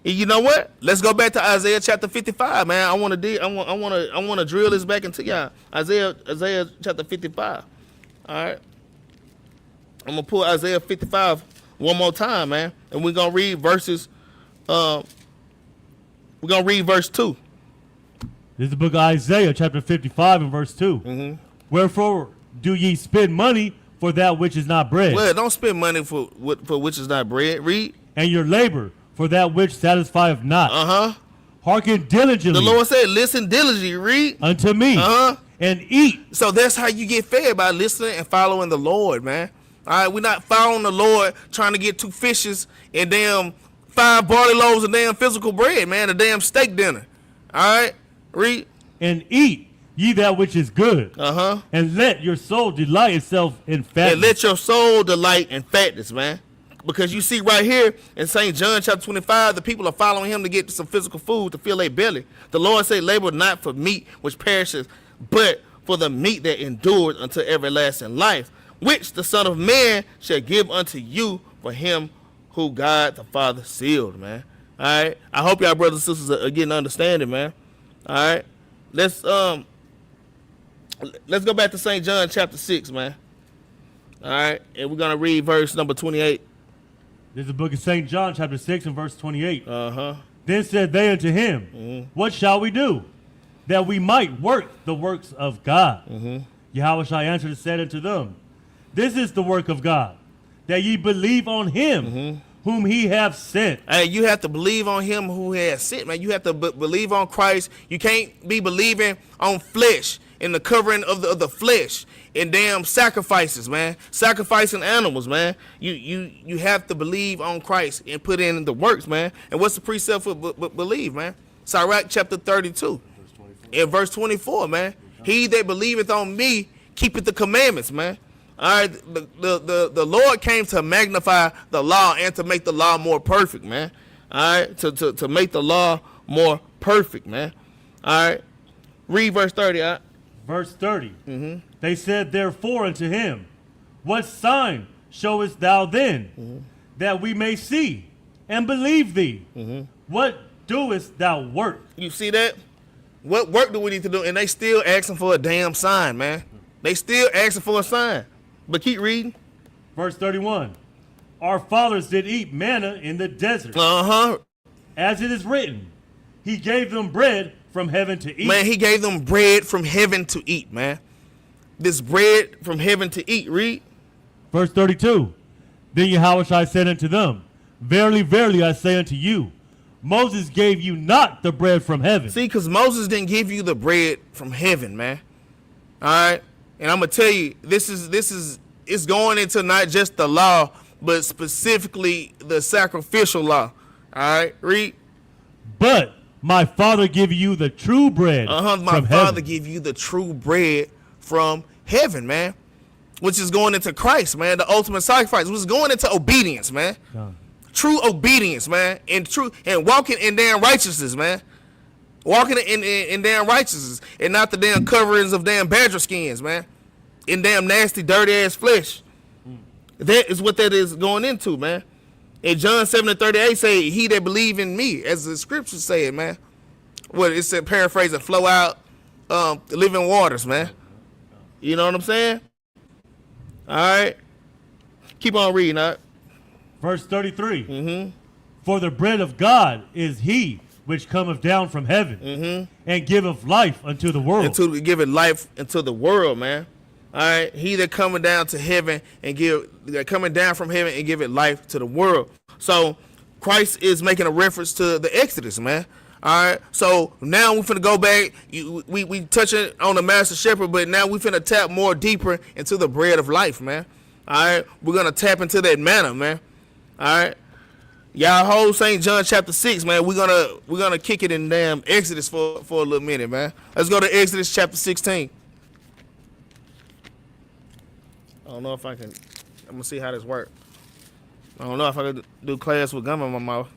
[SPEAKER 2] And you know what? Let's go back to Isaiah chapter 55, man. I want to drill this back into y'all. Isaiah chapter 55. All right. I'm gonna pull Isaiah 55 one more time, man, and we're gonna read verses. We're gonna read verse 2.
[SPEAKER 3] This is the book of Isaiah, chapter 55, and verse 2. Wherefore do ye spend money for that which is not bread?
[SPEAKER 2] Well, don't spend money for which is not bread. Read.
[SPEAKER 3] And your labor for that which satisfieth not. Hearken diligently.
[SPEAKER 2] The Lord said, listen diligently. Read.
[SPEAKER 3] Unto me. And eat.
[SPEAKER 2] So that's how you get fed, by listening and following the Lord, man. All right, we're not following the Lord trying to get 2 fishes and damn 5 barley loaves of damn physical bread, man, a damn steak dinner. All right, read.
[SPEAKER 3] And eat ye that which is good. And let your soul delight itself in fatness.
[SPEAKER 2] And let your soul delight in fatness, man. Because you see right here in St. John chapter 25, the people are following him to get some physical food to fill their belly. The Lord said, labor not for meat which perishes, but for the meat that endures unto everlasting life, which the Son of Man shall give unto you, for him who God the Father sealed, man. All right. I hope y'all brothers and sisters are getting understanding, man. All right. Let's go back to St. John chapter 6, man. All right. And we're going to read verse number 28.
[SPEAKER 3] This is the book of St. John chapter 6 and verse 28. Then Then said they unto him, What shall we do, that we might work the works of God? Yahushua answered and said unto them, This is the work of God, that ye believe on him whom he hath sent.
[SPEAKER 2] Hey, you have to believe on him who has sent, man. You have to believe on Christ. You can't be believing on flesh, in the covering of the flesh, in damn sacrifices, man. Sacrificing animals, man. You have to believe on Christ and put in the works, man. And what's the precept for believe, man? Sirach chapter 32 and verse 24, man. He that believeth on me keepeth the commandments, man. All right, the Lord came to magnify the law and to make the law more perfect, man. All right, to make the law more perfect, man. All right, read verse 30. All right?
[SPEAKER 3] Verse 30. They said therefore unto him, What sign showest thou then, that we may see and believe thee? What doest thou work?
[SPEAKER 2] You see that? What work do we need to do? And they still asking for a damn sign, man. They still asking for a sign. But keep reading.
[SPEAKER 3] Verse 31. Our fathers did eat manna in the desert. As it is written, he gave them bread from heaven to eat.
[SPEAKER 2] Man, he gave them bread from heaven to eat, man. This bread from heaven to eat. Read.
[SPEAKER 3] Verse 32. Then Yahushua said unto them, Verily, verily, I say unto you, Moses gave you not the bread from heaven.
[SPEAKER 2] See, because Moses didn't give you the bread from heaven, man. All right? And I'm going to tell you, it's going into not just the law, but specifically the sacrificial law. All right? Read.
[SPEAKER 3] But my Father give you the true bread
[SPEAKER 2] My Father give you the true bread from heaven, man. Which is going into Christ, man. The ultimate sacrifice. Which is going into obedience, man. True obedience, man. And walking in damn righteousness, man. Walking in damn righteousness. And not the damn coverings of damn badger skins, man. In damn nasty, dirty ass flesh. That is what that is going into, man. And John 7:38 say, He that believe in me, as the scriptures say it, man. What it said, paraphrasing, flow out the living waters, man. You know what I'm saying? All right. Keep on reading, all right?
[SPEAKER 3] Verse 33. For the bread of God is he which cometh down from heaven and giveth life unto the world.
[SPEAKER 2] And to give it life unto the world, man. All right, he that coming down to heaven and coming down from heaven and give it life to the world. So Christ is making a reference to the Exodus, man. All right, so now we finna go back. We touching on the Master Shepherd, but now we finna tap more deeper into the bread of life, man. All right, we're gonna tap into that manna, man. All right, y'all hold St. John chapter 6, man. We're gonna kick it in damn Exodus for a little minute, man. Let's go to Exodus chapter 16. I don't know if I can. I'm gonna see how this works. I don't know if I can do class with gum in my mouth.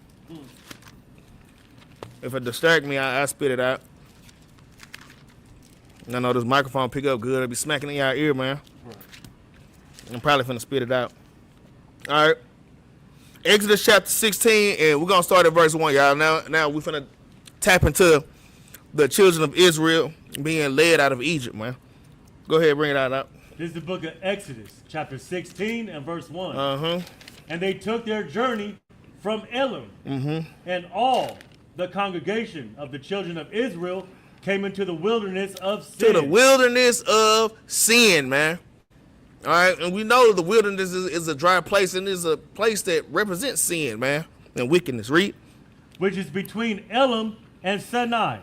[SPEAKER 2] If it distract me, I spit it out. I know this microphone pick up good. I'll be smacking in your ear, man. I'm probably finna spit it out. All right. Exodus chapter 16, and we're gonna start at verse 1, y'all. Now we finna tap into the children of Israel being led out of Egypt, man. Go ahead, bring it out.
[SPEAKER 3] This is the book of Exodus, chapter 16 and verse 1. And they took their journey from Elim, and all the congregation of the children of Israel came into the wilderness of sin.
[SPEAKER 2] To the wilderness of sin, man. All right, and we know the wilderness is a dry place, and is a place that represents sin, man, and wickedness. Read.
[SPEAKER 3] Which is between Elim and Sinai.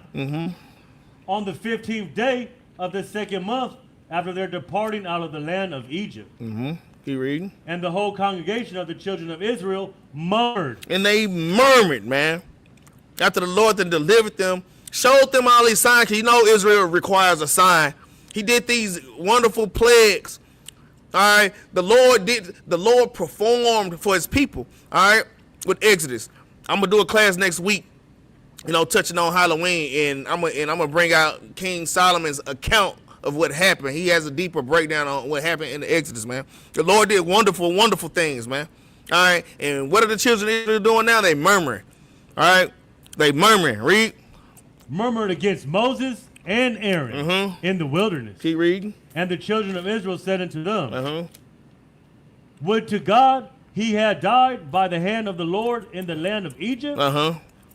[SPEAKER 3] On the 15th day of the second month, after their departing out of the land of Egypt.
[SPEAKER 2] Keep reading.
[SPEAKER 3] And the whole congregation of the children of Israel murmured.
[SPEAKER 2] And they murmured, man. After the Lord then delivered them, showed them all these signs. 'Cause you know Israel requires a sign. He did these wonderful plagues. All right. The Lord performed for his people. All right. With Exodus. I'm gonna do a class next week, you know, touching on Halloween, and I'm gonna bring out King Solomon's account of what happened. He has a deeper breakdown on what happened in the Exodus, man. The Lord did wonderful, wonderful things, man. All right. And what are the children of Israel doing now? They murmuring. All right. They murmuring. Read.
[SPEAKER 3] Murmured against Moses and Aaron in the wilderness.
[SPEAKER 2] Keep reading.
[SPEAKER 3] And the children of Israel said unto them, Would to God he had died by the hand of the Lord in the land of Egypt,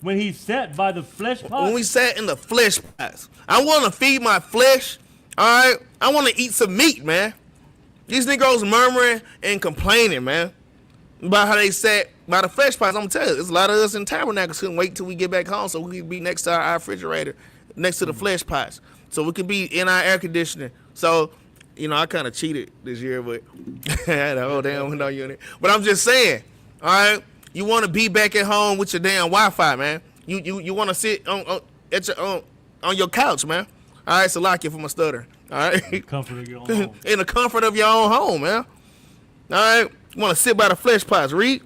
[SPEAKER 3] when he sat by the flesh pot.
[SPEAKER 2] When we sat in the flesh pots. I want to feed my flesh. All right. I want to eat some meat, man. These Negroes murmuring and complaining, man, about how they sat by the flesh pots. I'm going to tell you, there's a lot of us in Tabernacles couldn't wait till we get back home so we could be next to our refrigerator, next to the flesh pots. So we could be in our air conditioning. So, you know, I kind of cheated this year, but I had a whole damn window unit. But I'm just saying, all right, you want to be back at home with your damn Wi-Fi, man. You want to sit on your couch, man. All right, so lock you for my stutter. All right,
[SPEAKER 3] in the comfort of your own home.
[SPEAKER 2] In the comfort of your own home, man. All right, you want to sit by the flesh pots, read.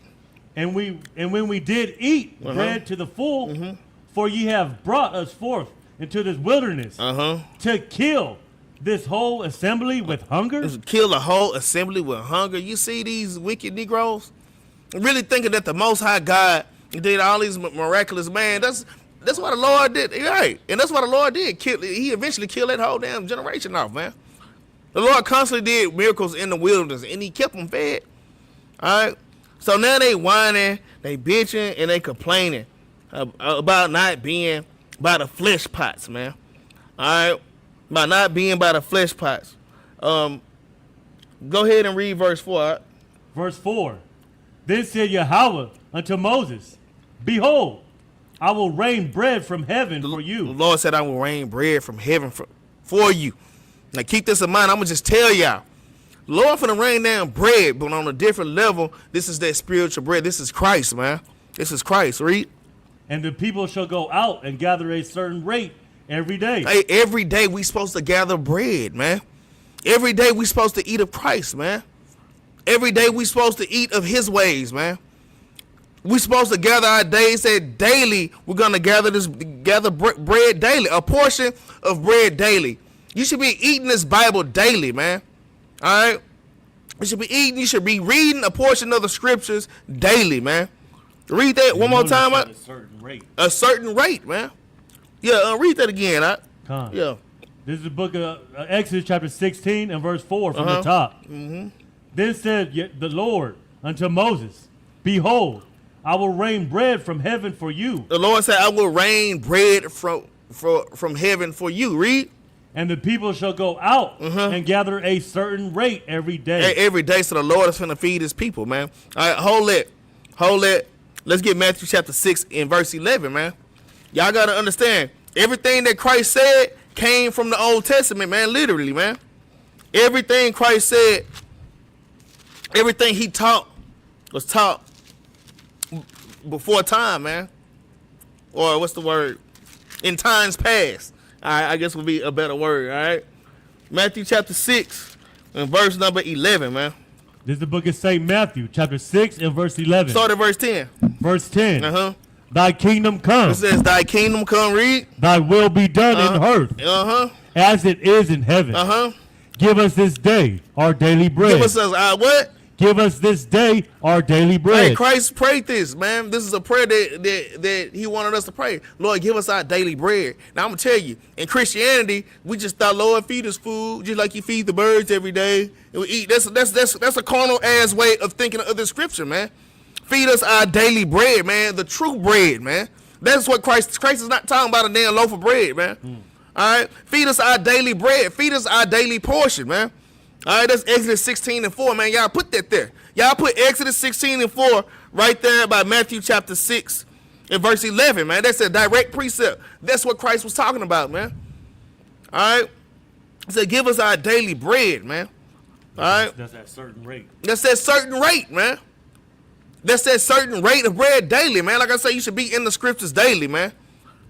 [SPEAKER 3] And when we did eat bread to the full, for ye have brought us forth into this wilderness to kill this whole assembly with hunger.
[SPEAKER 2] Kill the whole assembly with hunger. You see these wicked Negroes really thinking that the Most High God did all these miraculous, man. That's what the Lord did, right? And that's what the Lord did. He eventually killed that whole damn generation off, man. The Lord constantly did miracles in the wilderness, and he kept them fed. All right? So now they whining, they bitching, and they complaining about not being by the flesh pots, man. All right? About not being by the flesh pots. Go ahead and read verse 4. Right?
[SPEAKER 3] Verse 4. Then said Yahweh unto Moses, Behold, I will rain bread from heaven for you.
[SPEAKER 2] The Lord said, I will rain bread from heaven for you. Now keep this in mind. I'm going to just tell y'all. The Lord finna rain down bread, but on a different level. This is that spiritual bread. This is Christ, man. This is Christ. Read.
[SPEAKER 3] And the people shall go out and gather a certain rate every day.
[SPEAKER 2] Hey, every day we supposed to gather bread, man. Every day we supposed to eat of Christ, man. Every day we supposed to eat of his ways, man. We supposed to gather our days that daily we're going to gather bread daily, a portion of bread daily. You should be eating this Bible daily, man. All right? You should be reading a portion of the scriptures daily, man. Read that one more time.
[SPEAKER 3] At a certain rate.
[SPEAKER 2] A certain rate, man. Yeah, read that again. Yeah.
[SPEAKER 3] This is the book of Exodus chapter 16 and verse 4 from the top. Then said the Lord unto Moses, Behold, I will rain bread from heaven for you.
[SPEAKER 2] The Lord said, I will rain bread from heaven for you. Read.
[SPEAKER 3] And the people shall go out and gather a certain rate every day.
[SPEAKER 2] Every day, so the Lord is going to feed his people, man. All right, hold it. Let's get Matthew chapter 6 and verse 11, man. Y'all got to understand, everything that Christ said came from the Old Testament, man, literally, man. Everything Christ said, everything he taught was taught before time, man. Or what's the word? In times past. All right, I guess would be a better word, all right? Matthew chapter 6 and verse number 11, man.
[SPEAKER 3] This is the book of St. Matthew, chapter 6 and verse 11.
[SPEAKER 2] Start at verse 10.
[SPEAKER 3] Verse 10. Thy kingdom come.
[SPEAKER 2] It says, thy kingdom come, read.
[SPEAKER 3] Thy will be done in earth as it is in heaven. Give us this day our daily bread.
[SPEAKER 2] Give us what?
[SPEAKER 3] Give us this day our daily bread.
[SPEAKER 2] Hey, Christ prayed this, man. This is a prayer that he wanted us to pray. Lord, give us our daily bread. Now, I'm going to tell you, in Christianity, we just thought, Lord, feed us food, just like you feed the birds every day. And we eat. That's a carnal-ass way of thinking of the scripture, man. Feed us our daily bread, man, the true bread, man. That's what Christ is not talking about a damn loaf of bread, man. All right? Feed us our daily bread. Feed us our daily portion, man. All right, that's Exodus 16 and 4, man. Y'all put that there. Y'all put Exodus 16 and 4 right there by Matthew chapter 6 and verse 11, man. That's a direct precept. That's what Christ was talking about, man. All right? He said, give us our daily bread, man. All right?
[SPEAKER 3] That's that certain rate.
[SPEAKER 2] That's that certain rate, man. That's that certain rate of bread daily, man. Like I said, you should be in the scriptures daily, man.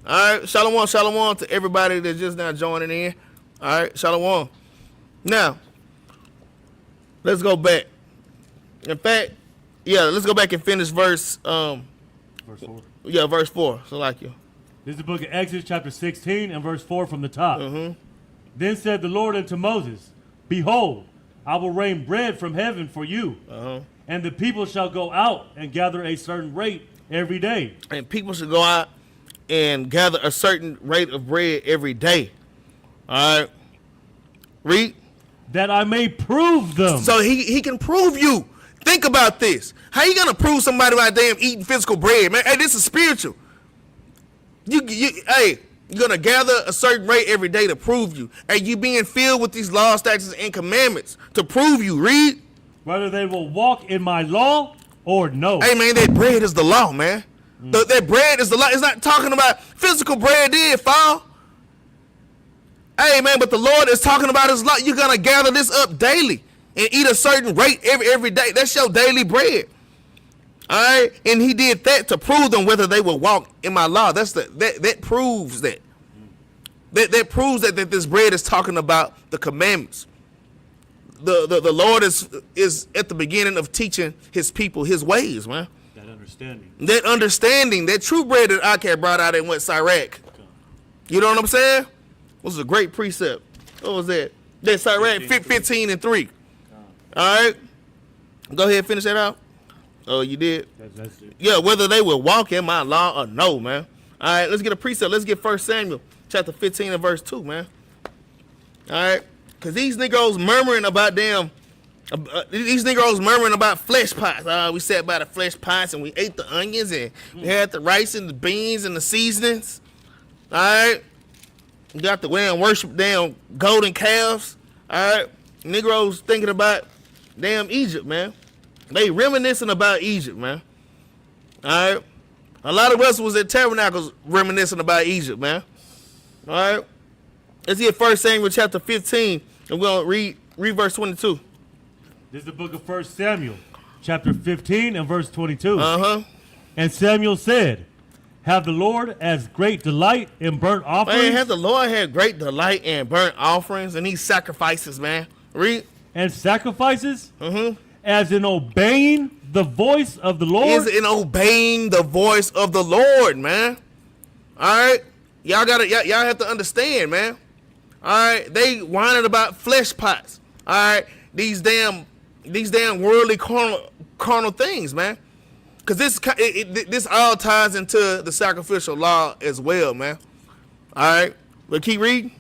[SPEAKER 2] All right? Shalom to everybody that's just now joining in. All right? Shalom. Now, let's go back. In fact, let's go back and finish verse 4. Yeah, verse 4. So like you.
[SPEAKER 3] This is the book of Exodus chapter 16 and verse 4 from the top. Then said the Lord unto Moses, Behold, I will rain bread from heaven for you, and the people shall go out and gather a certain rate every day.
[SPEAKER 2] And people should go out and gather a certain rate of bread every day. All right. Read.
[SPEAKER 3] That I may prove them.
[SPEAKER 2] So he can prove you. Think about this. How you gonna prove somebody by damn eating physical bread, man? Hey, this is spiritual. Hey, you're gonna gather a certain rate every day to prove you. Hey, you being filled with these laws, statutes, and commandments to prove you. Read.
[SPEAKER 3] Whether they will walk in my law or no.
[SPEAKER 2] Hey, man, that bread is the law, man. That bread is the law. It's not talking about physical bread did fall. Hey, man, but the Lord is talking about his law. You're going to gather this up daily and eat a certain rate every day. That's your daily bread. All right? And he did that to prove them whether they will walk in my law. That proves that. That proves that this bread is talking about the commandments. The Lord is at the beginning of teaching his people his ways, man. That understanding, that true bread that Capt brought out and went Sirach. You know what I'm saying? This is a great precept. What was that? That Sirach 15 and 3. All right. Go ahead and finish that out. Oh, you did?
[SPEAKER 3] That's it.
[SPEAKER 2] Yeah, whether they will walk in my law or no, man. All right, let's get a precept. Let's get 1 Samuel chapter 15 and verse 2, man. All right. Because these Negroes murmuring about flesh pots. We sat by the flesh pots and we ate the onions and we had the rice and the beans and the seasonings. All right. We got the way and worship damn golden calves. All right. Negroes thinking about damn Egypt, man. They reminiscing about Egypt, man. All right. A lot of us was at tabernacles reminiscing about Egypt, man. All right. Let's get 1 Samuel chapter 15 and we're going to read verse 22.
[SPEAKER 3] This is the book of 1 Samuel, chapter 15 and verse 22.
[SPEAKER 2] Uh-huh.
[SPEAKER 3] And Samuel said, have the Lord as great delight in burnt offerings?
[SPEAKER 2] Man, have the Lord had great delight in burnt offerings and these sacrifices, man. Read.
[SPEAKER 3] And sacrifices?
[SPEAKER 2] Mm-hmm.
[SPEAKER 3] As in obeying the voice of the Lord?
[SPEAKER 2] Is in obeying the voice of the Lord, man. All right? Y'all have to understand, man. All right? They whining about flesh pots. All right? These damn worldly carnal things, man. Because this all ties into the sacrificial law as well, man. All right? But keep reading.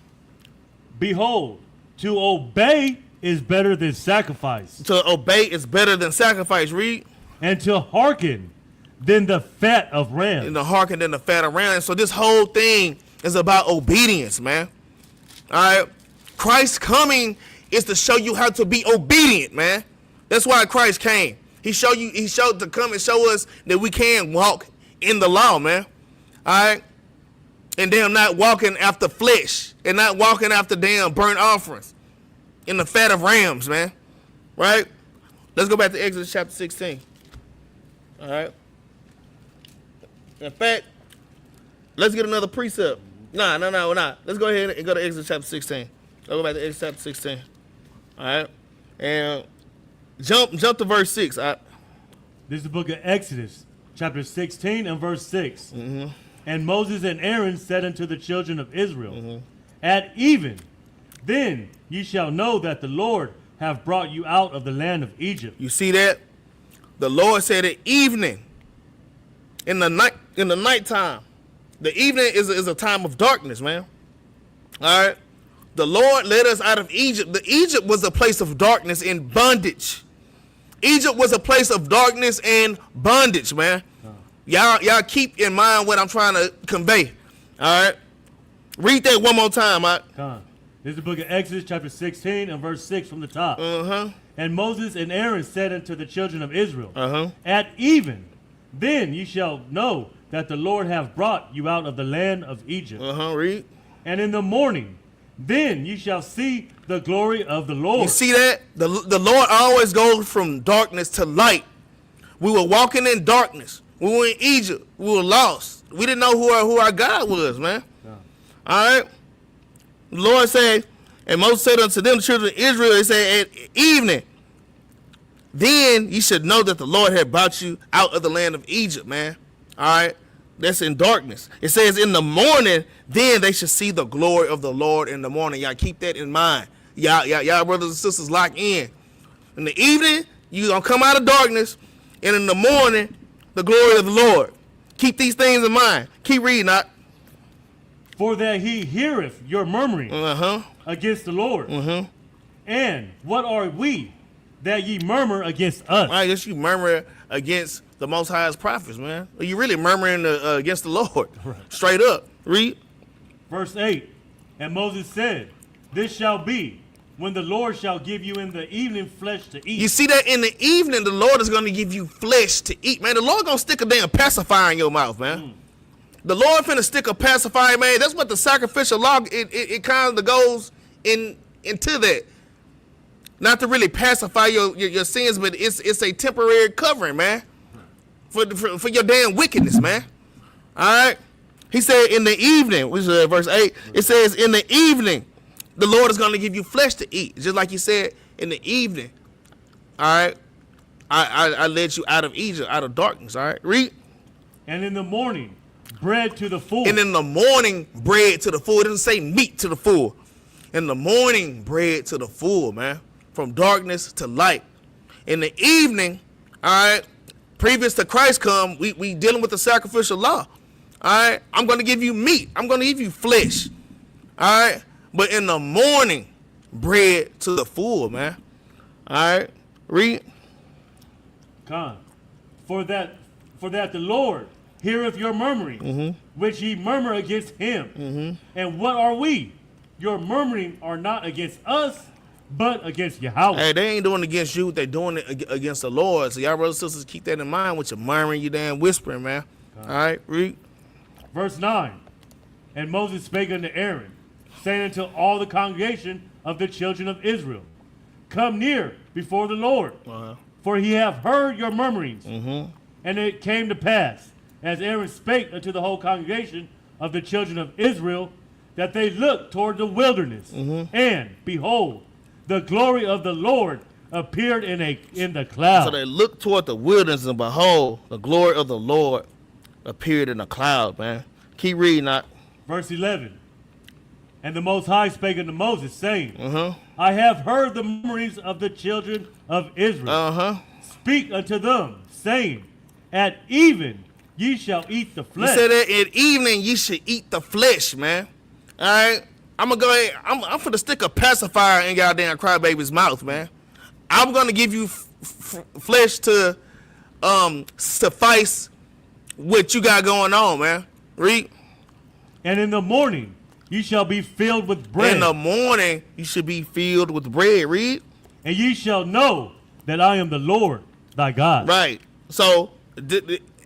[SPEAKER 3] Behold, to obey is better than sacrifice.
[SPEAKER 2] To obey is better than sacrifice. Read.
[SPEAKER 3] And to hearken than the fat of rams.
[SPEAKER 2] And to hearken than the fat of rams. So this whole thing is about obedience, man. All right? Christ's coming is to show you how to be obedient, man. That's why Christ came. He showed to come and show us that we can walk in the law, man. All right? And damn not walking after flesh and not walking after damn burnt offerings in the fat of rams, man. Right? Let's go back to Exodus chapter 16. All right? In fact, let's get another precept. Nah. Let's go ahead and go to Exodus chapter 16. Let's go back to Exodus chapter 16. All right? And jump to verse 6. This
[SPEAKER 3] is the book of Exodus, chapter 16 and verse 6.
[SPEAKER 2] Mm-hmm.
[SPEAKER 3] And Moses and Aaron said unto the children of Israel, at even, then ye shall know that the Lord hath brought you out of the land of Egypt.
[SPEAKER 2] You see that? The Lord said at evening, in the nighttime. The evening is a time of darkness, man. All right? The Lord led us out of Egypt. Egypt was a place of darkness and bondage. Egypt was a place of darkness and bondage, man. Y'all keep in mind what I'm trying to convey. All right? Read that one more time, all right?
[SPEAKER 3] This is the book of Exodus, chapter 16 and verse 6 from the top. And Moses and Aaron said unto the children of Israel, at even, then ye shall know that the Lord hath brought you out of the land of Egypt.
[SPEAKER 2] Read.
[SPEAKER 3] And in the morning, then you shall see the glory of the Lord.
[SPEAKER 2] You see that? The Lord always goes from darkness to light. We were walking in darkness. We were in Egypt. We were lost. We didn't know who our God was, man. All right? The Lord said, and Moses said unto them, the children of Israel, he said, at evening, then you should know that the Lord had brought you out of the land of Egypt, man. All right? That's in darkness. It says in the morning, then they should see the glory of the Lord in the morning. Y'all keep that in mind. Y'all brothers and sisters, lock in. In the evening, you going to come out of darkness, and in the morning, the glory of the Lord. Keep these things in mind. Keep reading, not.
[SPEAKER 3] For that he heareth your murmuring against the Lord. And what are we that ye murmur against us?
[SPEAKER 2] I guess you murmur against the Most High's prophets, man. You really murmuring against the Lord. Right. Straight up. Read.
[SPEAKER 3] Verse 8. And Moses said, this shall be when the Lord shall give you in the evening flesh to eat.
[SPEAKER 2] You see that in the evening, the Lord is going to give you flesh to eat, man. The Lord going to stick a damn pacifier in your mouth, man. The Lord finna stick a pacifier, man. That's what the sacrificial law, it kind of goes into that. Not to really pacify your sins, but it's a temporary covering, man. For your damn wickedness, man. All right? He said in the evening, which is verse 8, it says in the evening, the Lord is going to give you flesh to eat. Just like he said in the evening. All right? I led you out of Egypt, out of darkness. All right? Read.
[SPEAKER 3] And in the morning, bread to the full.
[SPEAKER 2] And in the morning, bread to the full. It doesn't say meat to the full. In the morning, bread to the full, man. From darkness to light. In the evening, all right, previous to Christ come, we dealing with the sacrificial law. All right, I'm going to give you meat. I'm going to give you flesh. All right, but in the morning, bread to the full, man. All right, read.
[SPEAKER 3] For that the Lord heareth your murmuring, which ye murmur against him. And what are we? Your murmuring are not against us, but against Yahweh.
[SPEAKER 2] Hey, they ain't doing it against you. They doing it against the Lord. So y'all brothers and sisters, keep that in mind with your murmuring, you damn whispering, man. All right, read.
[SPEAKER 3] Verse 9. And Moses spake unto Aaron, saying unto all the congregation of the children of Israel, come near before the Lord, for he hath heard your murmurings. And it came to pass, as Aaron spake unto the whole congregation of the children of Israel, that they looked toward the wilderness, and behold, the glory of the Lord appeared in the cloud.
[SPEAKER 2] So they looked toward the wilderness, and behold, the glory of the Lord appeared in a cloud, man. Keep reading that.
[SPEAKER 3] Verse 11. And the Most High spake unto Moses, saying, I have heard the murmurings of the children of Israel. Speak unto them, saying, at even ye shall eat the flesh.
[SPEAKER 2] He said that at evening ye should eat the flesh, man. All right, I'm gonna go ahead. I'm finna stick a pacifier in y'all damn crybaby's mouth, man. I'm gonna give you flesh to suffice what you got going on, man. Read.
[SPEAKER 3] And in the morning ye shall be filled with bread.
[SPEAKER 2] In the morning you should be filled with bread. Read.
[SPEAKER 3] And ye shall know that I am the Lord thy God.
[SPEAKER 2] Right. So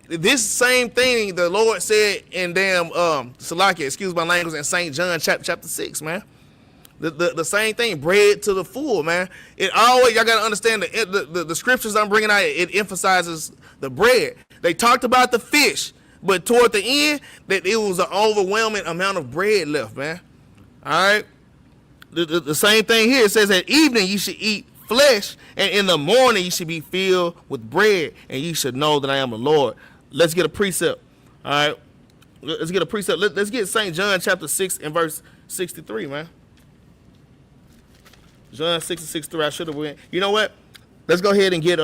[SPEAKER 2] this same thing the Lord said in damn Salakia, excuse my language, in St. John chapter 6, man. The same thing, bread to the full, man. It always, y'all gotta understand the scriptures I'm bringing out, it emphasizes the bread. They talked about the fish, but toward the end, that it was an overwhelming amount of bread left, man. All right. The same thing here. It says at evening you should eat flesh, and in the morning you should be filled with bread, and you should know that I am the Lord. Let's get a precept. All right. Let's get a precept. Let's get St. John chapter 6 and verse 63, man. John 6 and 63. I should have went. You know what? Let's go ahead and get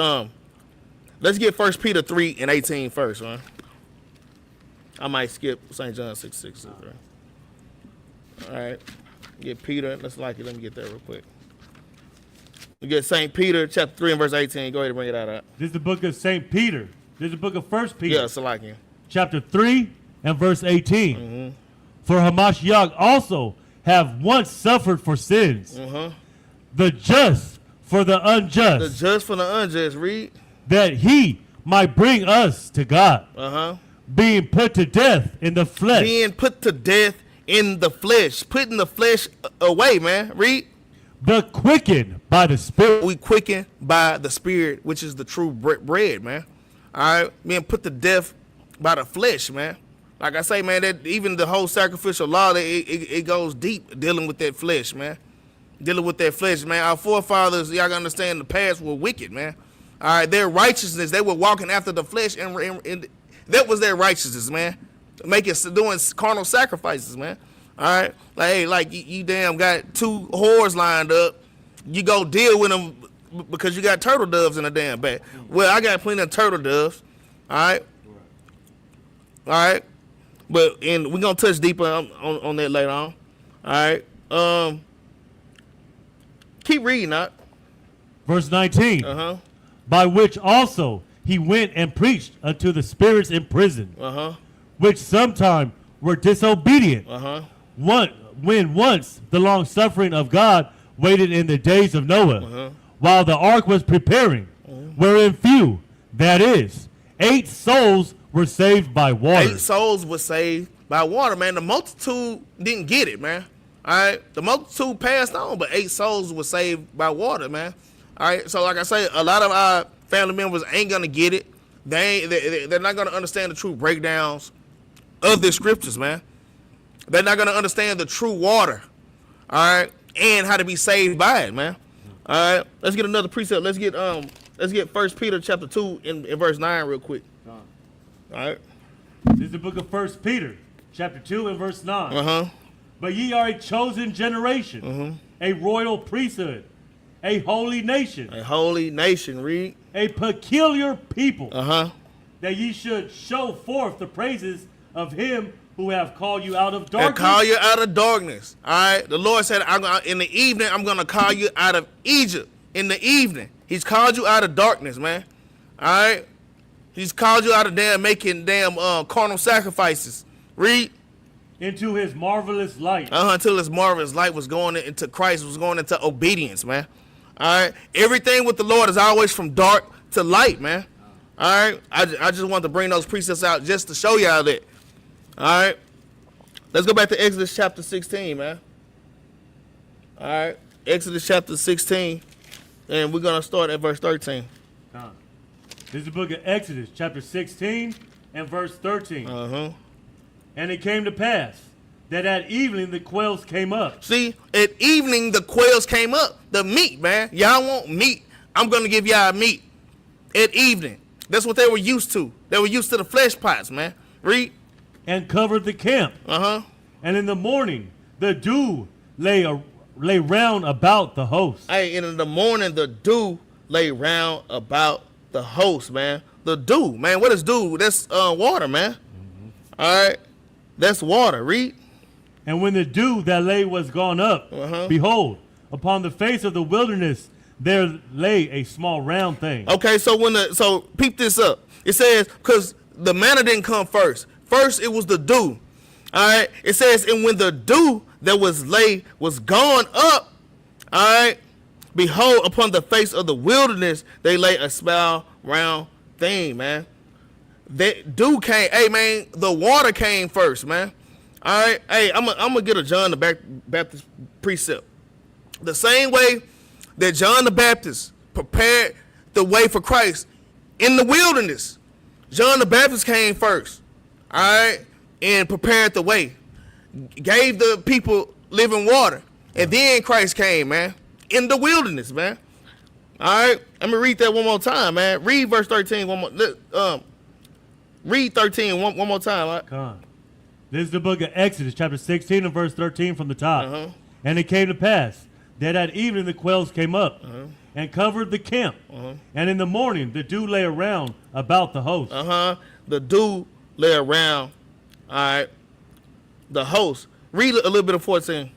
[SPEAKER 2] let's get 1 Peter 3 and 18 first, man. I might skip St. John 6 63. All right. Get Peter. Let's like it. Let me get that real quick. We get St. Peter chapter 3 and verse 18. Go ahead and bring it out.
[SPEAKER 3] This is the book of St. Peter. This is the book of 1 Peter.
[SPEAKER 2] Yeah, it's like him.
[SPEAKER 3] Chapter 3 and verse 18. For Hamashiach also have once suffered for sins. The just for the unjust.
[SPEAKER 2] The just for the unjust. Read.
[SPEAKER 3] That he might bring us to God. Being put to death in the flesh.
[SPEAKER 2] Being put to death in the flesh. Putting the flesh away, man. Read.
[SPEAKER 3] But quickened by the Spirit.
[SPEAKER 2] We quicken by the Spirit, which is the true bread, man. All right, being put to death by the flesh, man. Like I say, man, that even the whole sacrificial law, it goes deep dealing with that flesh, man. Dealing with that flesh, man. Our forefathers, y'all gotta understand, the past were wicked, man. All right, their righteousness, they were walking after the flesh, and that was their righteousness, man. Doing carnal sacrifices, man. All right, like, hey, like you damn got two whores lined up, you go deal with them because you got turtle doves in the damn bag. Well, I got plenty of turtle doves. All right. All right. But we're going to touch deeper on that later on. All right. Keep reading that.
[SPEAKER 3] Verse 19. By which also he went and preached unto the spirits in prison, which sometime were disobedient. When once the long suffering of God waited in the days of Noah, while the ark was preparing, wherein few, that is, 8 souls were saved by water.
[SPEAKER 2] 8 souls were saved by water, man. The multitude didn't get it, man. All right, the multitude passed on, but 8 souls were saved by water, man. All right, so like I say, a lot of our family members ain't gonna get it. They're not gonna understand the true breakdowns of the scriptures, man. They're not gonna understand the true water, all right, and how to be saved by it, man. All right, let's get another precept. Let's get 1 Peter chapter 2 in verse 9 real quick. All right.
[SPEAKER 3] This is the book of 1 Peter chapter 2 and verse 9. But ye are a chosen generation, a royal priesthood, a holy nation.
[SPEAKER 2] A holy nation, read.
[SPEAKER 3] A peculiar people. That ye should show forth the praises of him who have called you out of darkness.
[SPEAKER 2] And call you out of darkness. All right. The Lord said, in the evening, I'm going to call you out of Egypt. In the evening. He's called you out of darkness, man. All right. He's called you out of making carnal sacrifices. Read.
[SPEAKER 3] Into his marvelous light.
[SPEAKER 2] Until his marvelous light was going into Christ, was going into obedience, man. All right. Everything with the Lord is always from dark to light, man. All right. I just wanted to bring those precepts out just to show y'all that. All right. Let's go back to Exodus chapter 16, man. All right. Exodus chapter 16. And we're going to start at verse 13.
[SPEAKER 3] This is the book of Exodus chapter 16 and verse 13. And it came to pass that at evening the quails came up.
[SPEAKER 2] See, at evening the quails came up. The meat, man. Y'all want meat. I'm going to give y'all meat. At evening. That's what they were used to. They were used to the flesh pots, man. Read.
[SPEAKER 3] And covered the camp. And in the morning the dew lay round about the host.
[SPEAKER 2] Hey, and in the morning the dew lay round about the host, man. The dew, man. What is dew? That's water, man. All right. That's water. Read.
[SPEAKER 3] And when the dew that lay was gone up, behold, upon the face of the wilderness there lay a small round thing.
[SPEAKER 2] Okay, so peep this up. It says, because the manna didn't come first. First, it was the dew. All right. It says, and when the dew that was gone up, all right, behold, upon the face of the wilderness, they lay a small round thing, man. That dew came. Hey, man, the water came first, man. All right. Hey, I'm gonna get a John the Baptist precept. The same way that John the Baptist prepared the way for Christ in the wilderness, John the Baptist came first. All right, and prepared the way, gave the people living water, and then Christ came, man, in the wilderness, man. All right, let me read that one more time, man. Read verse 13 one more. Read 13 one more time. Right?
[SPEAKER 3] Come on. This is the book of Exodus, chapter 16 and verse 13 from the top. And it came to pass that at evening the quails came up and covered the camp, and in the morning the dew lay around about the host.
[SPEAKER 2] The dew lay around, all right, the host. Read a little bit of 14.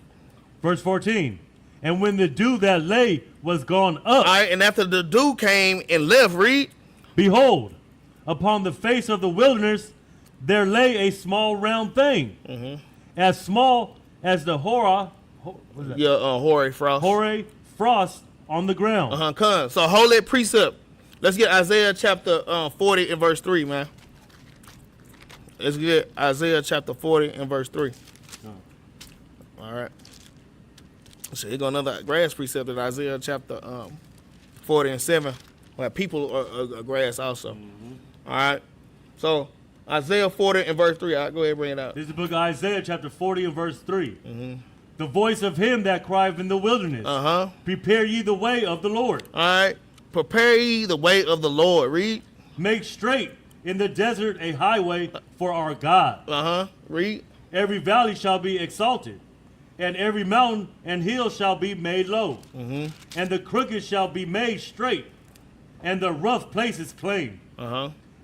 [SPEAKER 3] Verse 14. And when the dew that lay was gone up.
[SPEAKER 2] All right, and after the dew came and left, read.
[SPEAKER 3] Behold, upon the face of the wilderness there lay a small round thing, as small as the hoary frost on the ground.
[SPEAKER 2] Come. So hold that precept. Let's get Isaiah chapter 40 and verse 3, man. Let's get Isaiah chapter 40 and verse 3. All right. So here go another grass precept in Isaiah chapter 40 and 7. Where people are grass also. All right. So Isaiah 40 and verse 3. All right, go ahead and bring it out.
[SPEAKER 3] This is the book of Isaiah chapter 40 and verse 3. The voice of him that cried in the wilderness. Prepare ye the way of the Lord.
[SPEAKER 2] All right. Prepare ye the way of the Lord. Read.
[SPEAKER 3] Make straight in the desert a highway for our God.
[SPEAKER 2] Read.
[SPEAKER 3] Every valley shall be exalted, and every mountain and hill shall be made low. And the crooked shall be made straight, and the rough places plain.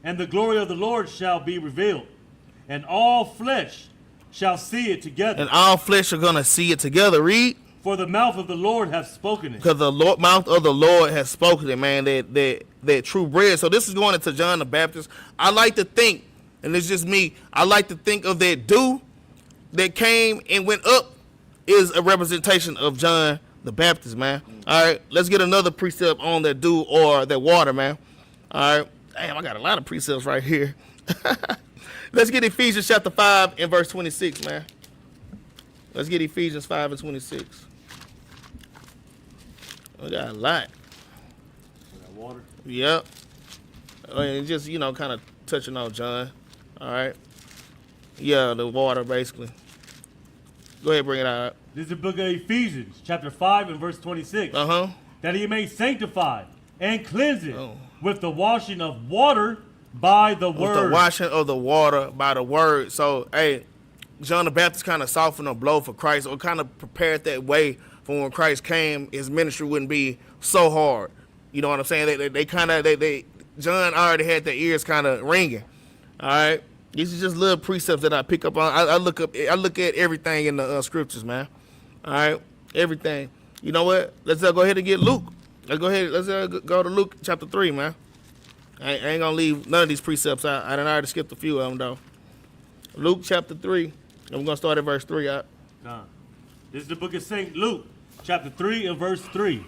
[SPEAKER 3] And the glory of the Lord shall be revealed, and all flesh shall see it together.
[SPEAKER 2] And all flesh are going to see it together. Read.
[SPEAKER 3] For the mouth of the Lord hath spoken it.
[SPEAKER 2] Because the mouth of the Lord has spoken it, man, that true bread. So this is going into John the Baptist. I like to think, and it's just me, I like to think of that dew that came and went up is a representation of John the Baptist, man. All right, let's get another precept on that dew or that water, man. All right, damn, I got a lot of precepts right here. Let's get Ephesians chapter 5 and verse 26, man. Let's get Ephesians 5 and 26. We got a lot.
[SPEAKER 3] That water.
[SPEAKER 2] Yep. And just, kind of touching on John. All right. Yeah, the water, basically. Go ahead, bring it out.
[SPEAKER 3] This is the book of Ephesians, chapter 5 and verse 26. That he may sanctify and cleanse it with the washing of water by the word.
[SPEAKER 2] With the washing of the water by the word. So, hey, John the Baptist kind of softened the blow for Christ, or kind of prepared that way for when Christ came, his ministry wouldn't be so hard. You know what I'm saying? They John already had their ears kind of ringing. All right, these are just little precepts that I pick up on. I look at everything in the scriptures, man. All right, everything. You know what? Let's go ahead and get Luke. Let's go ahead. Let's go to Luke chapter 3, man. I ain't gonna leave none of these precepts out. I already skipped a few of them though. Luke chapter 3, and we're gonna start at verse 3 out.
[SPEAKER 3] This is the book of St. Luke, chapter 3 and verse 3.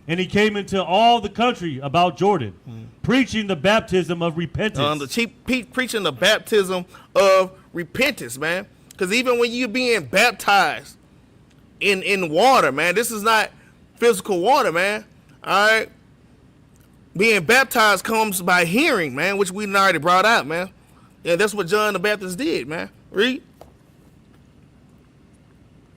[SPEAKER 3] And he came into all the country about Jordan, preaching the baptism of repentance.
[SPEAKER 2] Preaching the baptism of repentance, man. Because even when you're being baptized in water, man, this is not physical water, man. All right. Being baptized comes by hearing, man, which we already brought out, man. Yeah, that's what John the Baptist did, man. Read.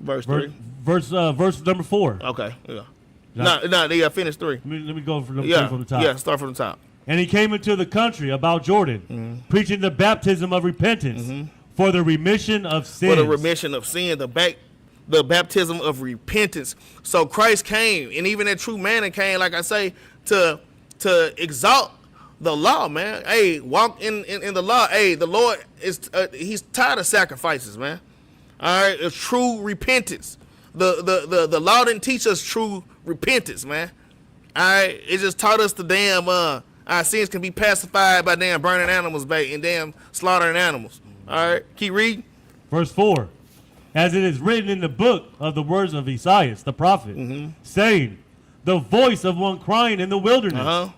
[SPEAKER 2] Verse 3.
[SPEAKER 3] Verse number 4.
[SPEAKER 2] Okay, yeah. Finish 3.
[SPEAKER 3] Let me go from the top.
[SPEAKER 2] Yeah, start from the top.
[SPEAKER 3] And he came into the country about Jordan, preaching the baptism of repentance for the remission of sins.
[SPEAKER 2] For the remission of sin, the baptism of repentance. So Christ came, and even that true man came, like I say, to exalt the law, man. Hey, walk in the law. Hey, the Lord is he's tired of sacrifices, man. All right, it's true repentance. The law didn't teach us true repentance, man. All right, it just taught us the damn our sins can be pacified by damn burning animals bait and damn slaughtering animals. All right, keep reading.
[SPEAKER 3] Verse 4. As it is written in the book of the words of Esaias, the prophet, saying, the voice of one crying in the wilderness,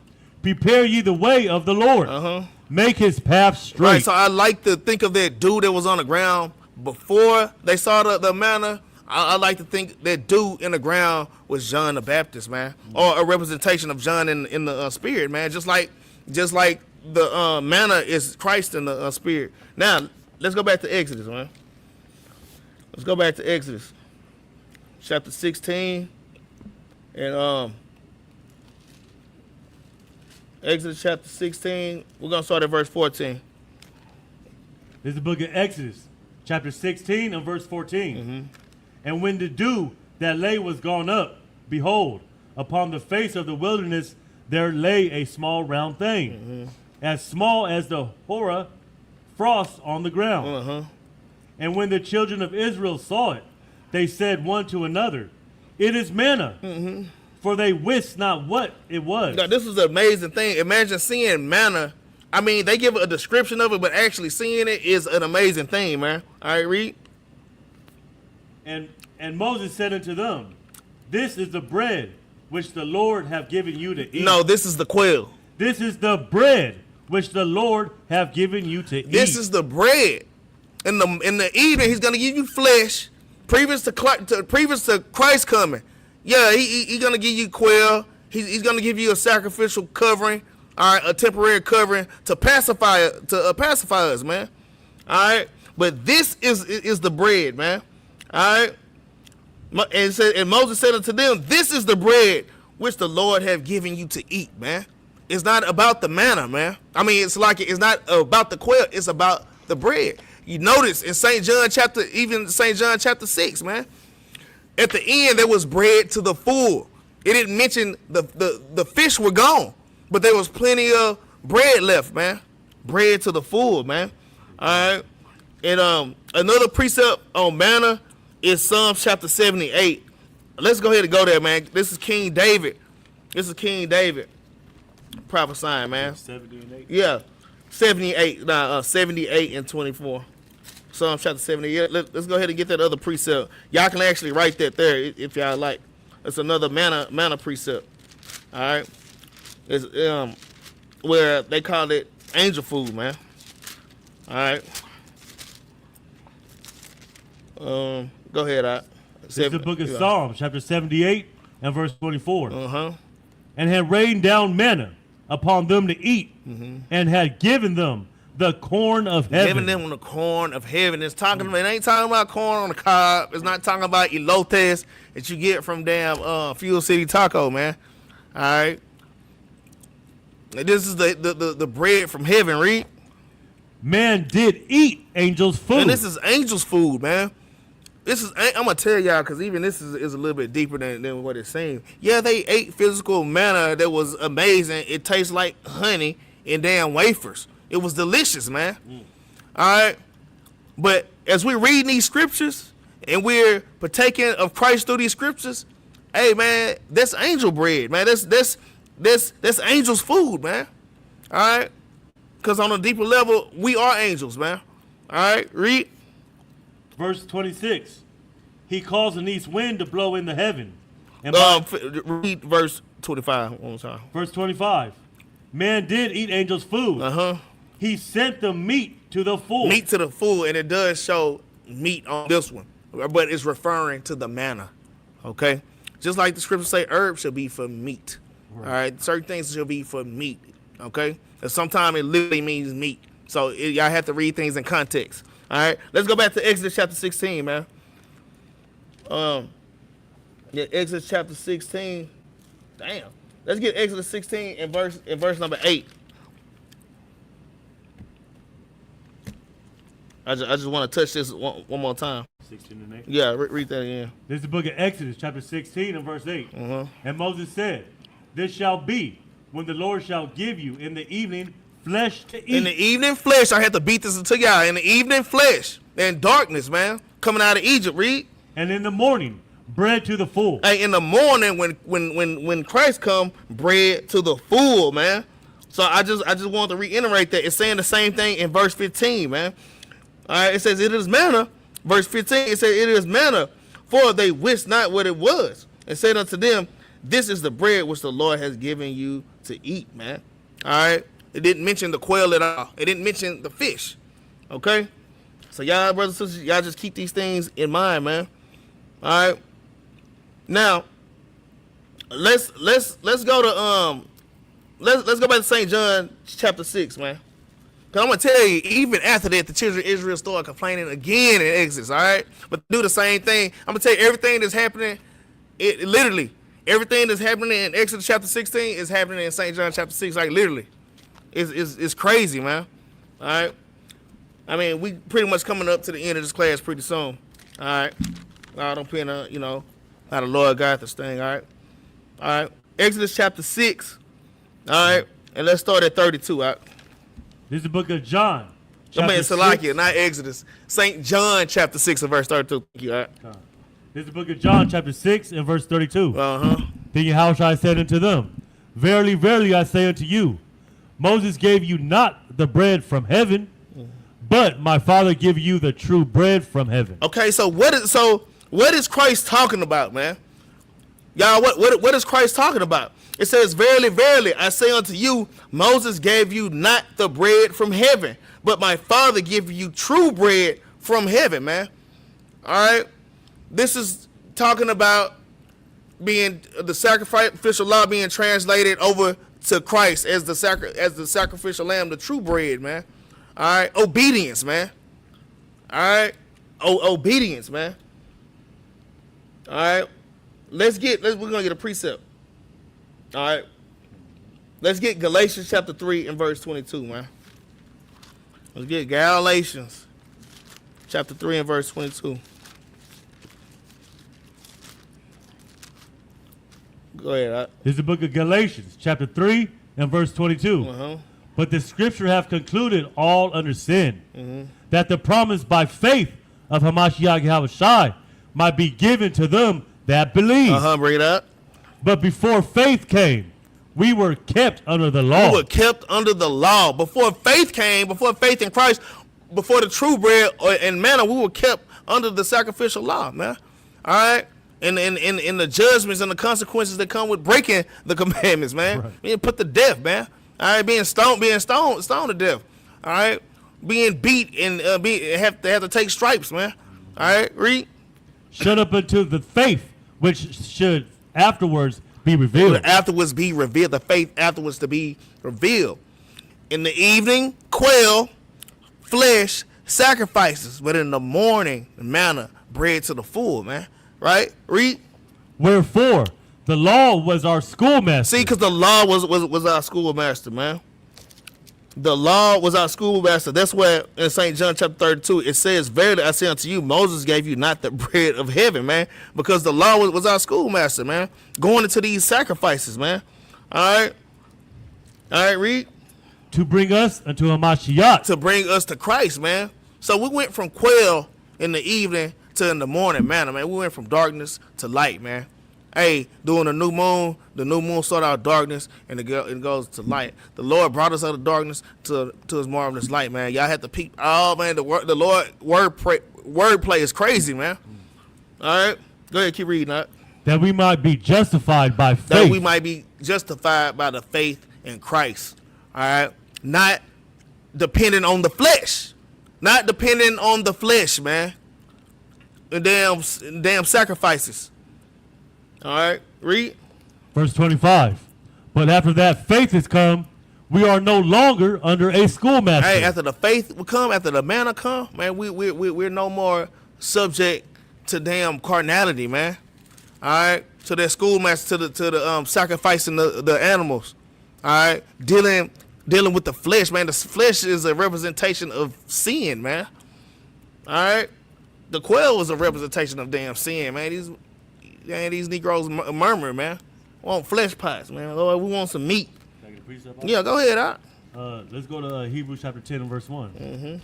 [SPEAKER 3] prepare ye the way of the Lord, make his path straight.
[SPEAKER 2] Right, so I like to think of that dude that was on the ground before they saw the manna. I like to think that dude in the ground was John the Baptist, man, or a representation of John in the spirit, man. Just like the manna is Christ in the spirit. Now let's go back to Exodus, man. Let's go back to Exodus, chapter 16, and Exodus chapter 16. We're gonna start at verse 14.
[SPEAKER 3] This is the book of Exodus, chapter 16 and verse 14. And when the dew that lay was gone up, behold, upon the face of the wilderness there lay a small round thing, as small as the hoar frost on the ground. And when the children of Israel saw it, they said one to another, it is manna, for they wist not what it was.
[SPEAKER 2] Now, this is an amazing thing. Imagine seeing manna. I mean, they give a description of it, but actually seeing it is an amazing thing, man. All right, read.
[SPEAKER 3] And Moses said unto them, this is the bread which the Lord hath given you to eat.
[SPEAKER 2] No, this is the quail.
[SPEAKER 3] This is the bread which the Lord hath given you to eat.
[SPEAKER 2] This is the bread. In the evening, he's gonna give you flesh. Previous to Christ coming, yeah, he gonna give you quail. He's gonna give you a sacrificial covering, all right, a temporary covering to pacify us, man. All right, but this is the bread, man. All right, and Moses said unto them, "This is the bread which the Lord have given you to eat, man." It's not about the manna, man. I mean, it's not about the quail. It's about the bread. You notice in St. John chapter 6, man. At the end, there was bread to the full. It didn't mention the fish were gone, but there was plenty of bread left, man. Bread to the full, man. All right. And another precept on manna is Psalms chapter 78 let's go ahead and go there, man. This is King David. This is King David prophesying, man.
[SPEAKER 3] 70 and 8.
[SPEAKER 2] Yeah, 78. 78 and 24. Psalm chapter 78. Let's go ahead and get that other precept. Y'all can actually write that there if y'all like. It's another manna precept. All right. It's where they call it angel food, man. All right. Go ahead,
[SPEAKER 3] This is the book of Psalms, chapter 78 and verse 24.
[SPEAKER 2] And
[SPEAKER 3] had rained down manna upon them to eat, and had given them the corn of heaven.
[SPEAKER 2] Giving them the corn of heaven. It ain't talking about corn on the cob. It's not talking about elotes that you get from damn Fuel City Taco, man. All right. This is the bread from heaven, read.
[SPEAKER 3] Man did eat angels' food.
[SPEAKER 2] And this is angels' food, man. I'm going to tell y'all, because even this is a little bit deeper than what it's saying. Yeah, they ate physical manna that was amazing. It tastes like honey and damn wafers. It was delicious, man. All right. But as we're reading these scriptures and we're partaking of Christ through these scriptures, hey, man, that's angel bread, man. That's angels' food, man. All right. Because on a deeper level, we are angels, man. All right. Read.
[SPEAKER 3] Verse 26. He caused an east wind to blow in the heaven. And
[SPEAKER 2] read verse 25 one more time.
[SPEAKER 3] Verse 25. Man did eat angels' food. He sent the meat to the full.
[SPEAKER 2] Meat to the full, and it does show meat on this one, but it's referring to the manna. Okay, just like the scriptures say, herbs shall be for meat. Right. All right, certain things shall be for meat. Okay, and sometimes it literally means meat. So y'all have to read things in context. All right, let's go back to Exodus chapter 16, man. Exodus chapter 16. Damn. Let's get Exodus 16 in verse number 8. I just want to touch this one more time.
[SPEAKER 3] 16 and 8.
[SPEAKER 2] Yeah, read that again.
[SPEAKER 3] This is the book of Exodus, chapter 16 and verse 8. And Moses said, this shall be when the Lord shall give you in the evening flesh to eat.
[SPEAKER 2] In the evening flesh, I had to beat this into y'all. In the evening flesh and darkness, man, coming out of Egypt, read.
[SPEAKER 3] And in the morning, bread to the full.
[SPEAKER 2] Hey, in the morning when Christ come, bread to the full, man. So I just want to reiterate that. It's saying the same thing in verse 15, man. All right, it says it is manna. Verse 15, it says it is manna, for they wist not what it was, and said unto them, this is the bread which the Lord has given you to eat, man. All right, it didn't mention the quail at all. It didn't mention the fish. Okay, so y'all brothers and sisters, y'all just keep these things in mind, man. All right. Now, let's go to let's go back to St. John chapter 6, man. Cause I'm gonna tell you, even after that, the children of Israel started complaining again in Exodus. All right, but do the same thing. I'm gonna tell you everything that's happening. It literally everything that's happening in Exodus chapter 16 is happening in St. John chapter 6. Like literally, it's crazy, man. All right. I mean, we pretty much coming up to the end of this class pretty soon. All right. I don't pin how the Lord got this thing. All right. Exodus chapter 6. All right, and let's start at 32. All right.
[SPEAKER 3] This is the book of John.
[SPEAKER 2] I mean, Salakia, not Exodus. St. John chapter 6 and verse 32. Thank you, all right.
[SPEAKER 3] This is the book of John chapter 6 and verse 32. Then Yahushua said unto them, verily, verily, I say unto you, Moses gave you not the bread from heaven, but my Father give you the true bread from heaven.
[SPEAKER 2] Okay, so what is Christ talking about, man? Y'all, what is Christ talking about? It says, verily, verily, I say unto you, Moses gave you not the bread from heaven, but my Father give you true bread from heaven, man. All right? This is talking about being the sacrificial law being translated over to Christ as the sacrificial lamb, the true bread, man. All right? Obedience, man. All right? Obedience, man. All right? We're going to get a precept. All right. Let's get Galatians chapter 3 and verse 22, man. Let's get Galatians chapter 3 and verse 22. Go ahead.
[SPEAKER 3] This is the book of Galatians chapter 3 and verse 22. But the scripture have concluded all under sin, that the promise by faith of Hamashiach Yahushai might be given to them that believed.
[SPEAKER 2] Bring it up.
[SPEAKER 3] But before faith came, we were kept under the law.
[SPEAKER 2] We were kept under the law. Before faith came, before faith in Christ, before the true bread and manna, we were kept under the sacrificial law, man. All right? And the judgments and the consequences that come with breaking the commandments, man.
[SPEAKER 3] Right.
[SPEAKER 2] Being put to death, man. All right, being stoned to death. All right? Being beat and have to take stripes, man. All right, read.
[SPEAKER 3] Shut up unto the faith which should afterwards be revealed.
[SPEAKER 2] Afterwards be revealed. The faith afterwards to be revealed. In the evening, quail, flesh, sacrifices. But in the morning, manna, bread to the full, man. Right? Read.
[SPEAKER 3] Wherefore, the law was our schoolmaster.
[SPEAKER 2] See, because the law was our schoolmaster, man. The law was our schoolmaster. That's where in St. John chapter 32, it says, verily I say unto you, Moses gave you not the bread of heaven, man. Because the law was our schoolmaster, man. Going into these sacrifices, man. All right. All right, read.
[SPEAKER 3] To bring us unto a Mashiach.
[SPEAKER 2] To bring us to Christ, man. So we went from quail in the evening to in the morning manna, man. We went from darkness to light, man. Hey, during the new moon started out darkness and it goes to light. The Lord brought us out of darkness to his marvelous light, man. Y'all have to peep. Oh, man, the Lord wordplay is crazy, man. All right, go ahead, keep reading that.
[SPEAKER 3] That we might be justified by faith.
[SPEAKER 2] That we might be justified by the faith in Christ. All right, not depending on the flesh. Not depending on the flesh, man. The damn sacrifices. All right, read.
[SPEAKER 3] Verse 25. But after that faith has come, we are no longer under a schoolmaster.
[SPEAKER 2] Hey, after the faith will come, after the manna come, man, we're no more subject to damn carnality, man. All right, to that schoolmaster, to the sacrificing the animals. All right, dealing with the flesh, man. The flesh is a representation of sin, man. All right, the quail was a representation of damn sin, man. These Negroes murmur, man. We want flesh pots, man. Lord, we want some meat.
[SPEAKER 3] Can I get a precept?
[SPEAKER 2] Yeah, go ahead,
[SPEAKER 3] let's go to Hebrews chapter 10 and verse 1.
[SPEAKER 2] Mm-hmm.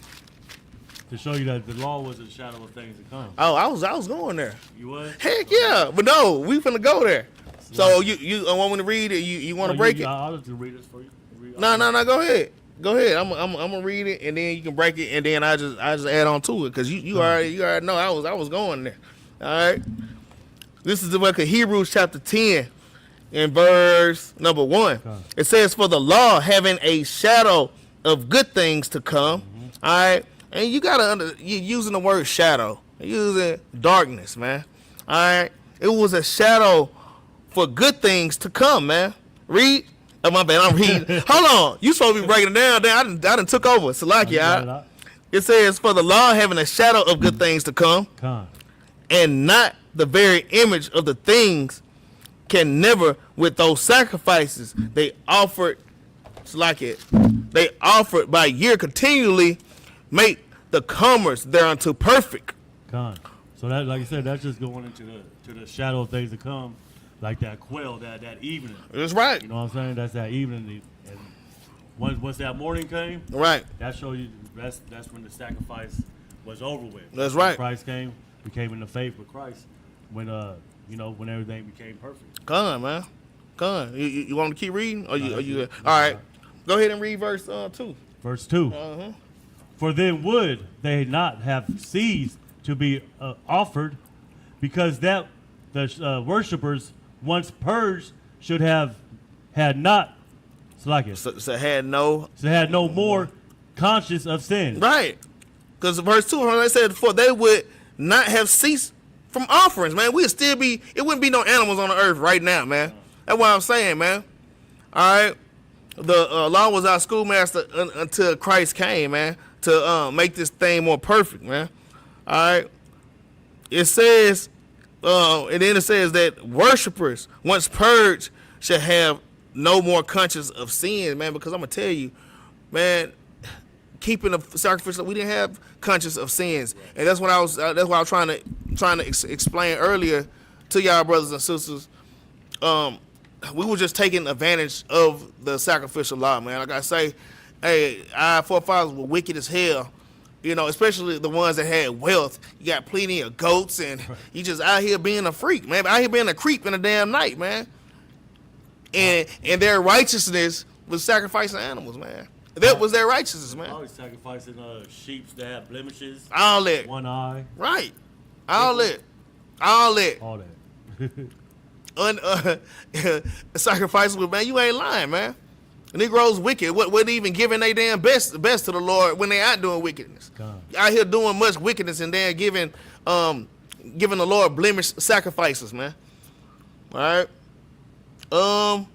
[SPEAKER 3] To show you that the law was a shadow of things to come.
[SPEAKER 2] Oh, I was going there.
[SPEAKER 3] You was?
[SPEAKER 2] Heck yeah, but no, we finna go there. So you want me to read it? You want to break it?
[SPEAKER 3] I'll just read this for you.
[SPEAKER 2] No, go ahead. Go ahead. I'm gonna read it and then you can break it and then I just add on to it because you already know I was going there. All right. This is the book of Hebrews chapter 10 in verse number 1. It says, for the law having a shadow of good things to come. All right. And you gotta you're using the word shadow. You're using darkness, man. All right. It was a shadow for good things to come, man. Read. Oh, my bad. I'm reading. Hold on. You supposed to be breaking it down. I done took over. Salakia. It says, for the law having a shadow of good things to come. And not the very image of the things, can never, with those sacrifices they offered, they offered by year continually, make the comers thereunto perfect.
[SPEAKER 3] So that, like I said, that's just going into the shadow of things to come, like that quail, that evening.
[SPEAKER 2] That's right.
[SPEAKER 3] You know what I'm saying? That's that evening. And once that morning came,
[SPEAKER 2] right, that
[SPEAKER 3] show you that's when the sacrifice was over with.
[SPEAKER 2] That's right.
[SPEAKER 3] When Christ came, we came into faith with Christ. When when everything became perfect.
[SPEAKER 2] Come on, man. Come on. You want to keep reading? Or you all right. Go ahead and read verse 2.
[SPEAKER 3] Verse 2. For then would they not have ceased to be offered, because that the worshippers once purged should have had not
[SPEAKER 2] so had no
[SPEAKER 3] more conscience of sin.
[SPEAKER 2] Right. Because verse 2, I said, for they would not have ceased from offerings, man. It wouldn't be no animals on the earth right now, man. That's what I'm saying, man. All right. The law was our schoolmaster until Christ came, man, to make this thing more perfect, man. All right. It says, and then it says that worshipers, once purged, should have no more conscience of sin, man, because I'm going to tell you, man, keeping the sacrificial, we didn't have conscience of sins, and that's what I was trying to explain earlier to y'all brothers and sisters. We were just taking advantage of the sacrificial law, man. Like I say, hey, our forefathers were wicked as hell, You know, especially the ones that had wealth. You got plenty of goats, and you just out here being a freak, man. Out here being a creep in the damn night, man. And their righteousness was sacrificing animals, man. That was their righteousness, man.
[SPEAKER 3] Always sacrificing sheep that have blemishes.
[SPEAKER 2] All that.
[SPEAKER 3] One eye.
[SPEAKER 2] Right. All that. All that.
[SPEAKER 3] All that.
[SPEAKER 2] Sacrificing, man, you ain't lying, man. Negroes wicked. What even giving they damn best to the Lord when they out doing wickedness?
[SPEAKER 3] God.
[SPEAKER 2] Out here doing much wickedness and then giving the Lord blemished sacrifices, man. All right.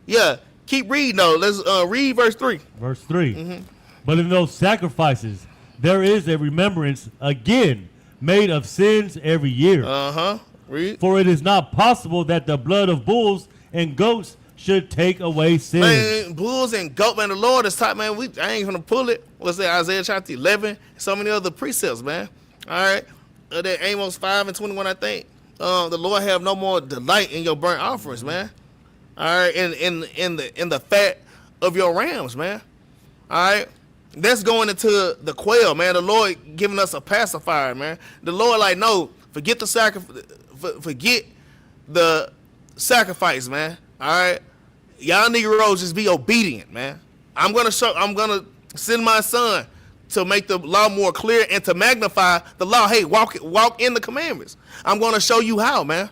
[SPEAKER 2] Yeah. Keep reading though. Let's read verse 3.
[SPEAKER 3] Verse 3. But in those sacrifices there is a remembrance again made of sins every year.
[SPEAKER 2] Read.
[SPEAKER 3] For it is not possible that the blood of bulls and goats should take away sins.
[SPEAKER 2] Man, bulls and goat, man, the Lord is taught, man, I ain't gonna pull it. What's that, Isaiah chapter 11, so many other precepts, man. All right, that Amos 5:21, I think. The Lord have no more delight in your burnt offerings, man. All right, in the fat of your rams, man. All right, that's going into the quail, man. The Lord giving us a pacifier, man. The Lord, like, no, forget the sacrifice, man. All right. Y'all Negroes just be obedient, man. I'm gonna send my son to make the law more clear and to magnify the law. Hey, walk in the commandments. I'm gonna show you how, man.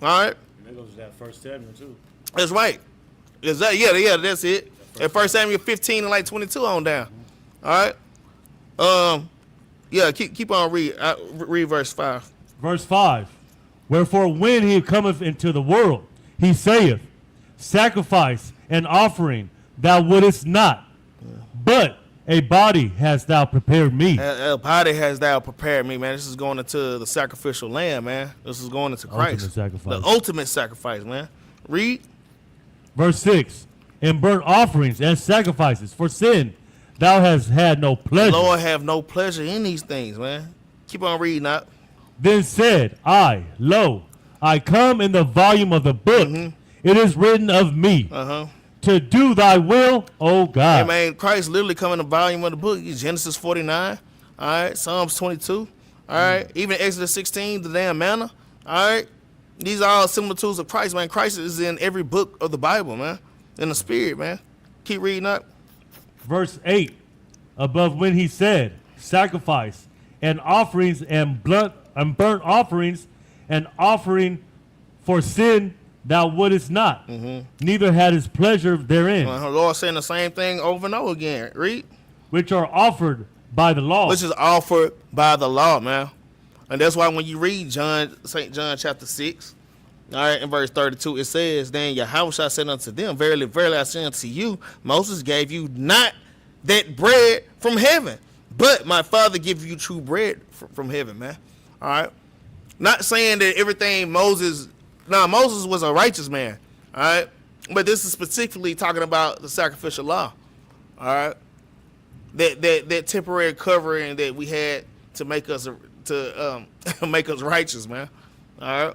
[SPEAKER 2] All right.
[SPEAKER 3] That goes to that 1 Samuel too.
[SPEAKER 2] That's right. Is that yeah, that's it. At 1 Samuel 15 and like 22 on down. All right. Yeah, keep on read verse 5.
[SPEAKER 3] Verse 5. Wherefore when he cometh into the world, he saith, sacrifice and offering thou wouldest not, but a body hast thou prepared me.
[SPEAKER 2] A body has thou prepared me, man. This is going into the sacrificial lamb, man. This is going into Christ.
[SPEAKER 3] Ultimate sacrifice.
[SPEAKER 2] The ultimate sacrifice, man. Read.
[SPEAKER 3] Verse 6. In burnt offerings and sacrifices for sin thou hast had no pleasure.
[SPEAKER 2] The Lord have no pleasure in these things, man. Keep on reading up.
[SPEAKER 3] Then said I, lo, I come in the volume of the book. It is written of me to do thy will, O God.
[SPEAKER 2] Hey, man, Christ literally come in the volume of the book. Genesis 49, all right, Psalms 22, all right, even Exodus 16, the damn manna, all right. These are all similitudes of Christ, man. Christ is in every book of the Bible, man, in the spirit, man. Keep reading up.
[SPEAKER 3] Verse 8, above when he said, sacrifice and offerings and burnt offerings and offering for sin thou wouldest not, neither had his pleasure therein.
[SPEAKER 2] The Lord saying the same thing over and over again. Read.
[SPEAKER 3] Which are offered by the law.
[SPEAKER 2] Which is offered by the law, man. And that's why when you read St. John chapter 6, all right, in verse 32, it says, then Yahweh said unto them, verily, verily, I say unto you, Moses gave you not that bread from heaven, but my Father give you true bread from heaven, man. All right. Not saying that everything Moses was a righteous man, all right? But this is specifically talking about the sacrificial law, all right? That temporary covering that we had to make us make us righteous, man. All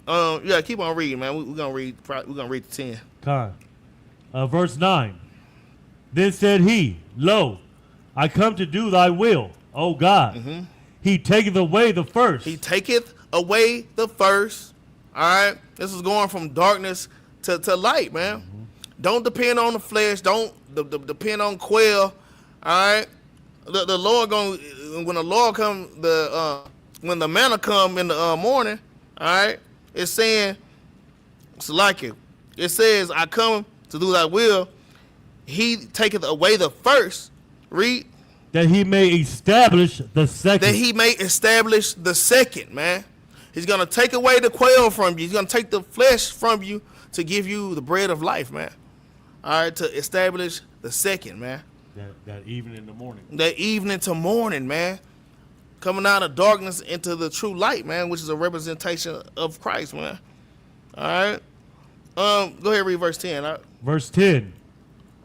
[SPEAKER 2] right. Yeah, keep on reading, man. We're gonna read the 10.
[SPEAKER 3] God. Verse 9. Then said he, lo, I come to do thy will, O God. He taketh away the first.
[SPEAKER 2] He taketh away the first. All right, this is going from darkness to light, man. Don't depend on the flesh. Don't depend on quail. All right, the Lord when the Lord come, when the manna come in the morning. All right, it's saying it's like it. It says, "I come to do thy will." He taketh away the first. Read.
[SPEAKER 3] That he may establish the second.
[SPEAKER 2] That he may establish the second, man. He's going to take away the quail from you. He's going to take the flesh from you to give you the bread of life, man. All right, to establish the second, man.
[SPEAKER 3] That evening in the morning.
[SPEAKER 2] That evening to morning, man. Coming out of darkness into the true light, man, which is a representation of Christ, man. All right. Go ahead and read verse 10. Right?
[SPEAKER 3] Verse 10.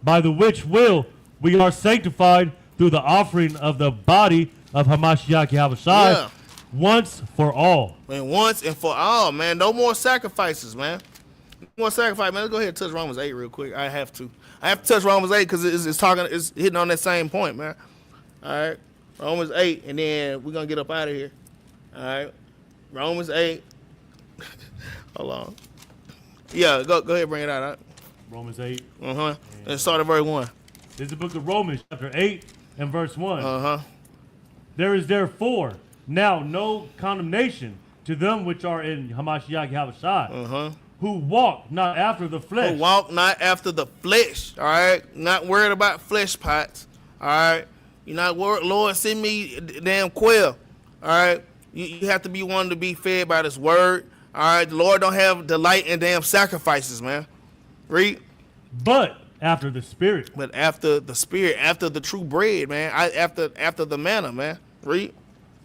[SPEAKER 3] By the which will we are sanctified through the offering of the body of Hamashiach Yahushua once for all.
[SPEAKER 2] Man, once and for all, man. No more sacrifices, man. No more sacrifice, man. Let's go ahead and touch Romans 8 real quick. I have to touch Romans 8 because it's hitting on that same point, man. All right. Romans 8, and then we're going to get up out of here. All right. Romans 8. Hold on. Yeah, go ahead, bring it out. Right?
[SPEAKER 3] Romans 8.
[SPEAKER 2] Let's start at verse 1.
[SPEAKER 3] This is the book of Romans, chapter 8 and verse 1. There is therefore now no condemnation to them which are in Hamashiach Yahushua, who walk not after the flesh.
[SPEAKER 2] Who walk not after the flesh, all right? Not worried about flesh pots, all right? You're not worried, Lord, send me damn quail, all right? You have to be one to be fed by this word, all right? The Lord don't have delight in damn sacrifices, man. Read.
[SPEAKER 3] But after the Spirit.
[SPEAKER 2] But after the Spirit, after the true bread, man. After the manna, man. Read.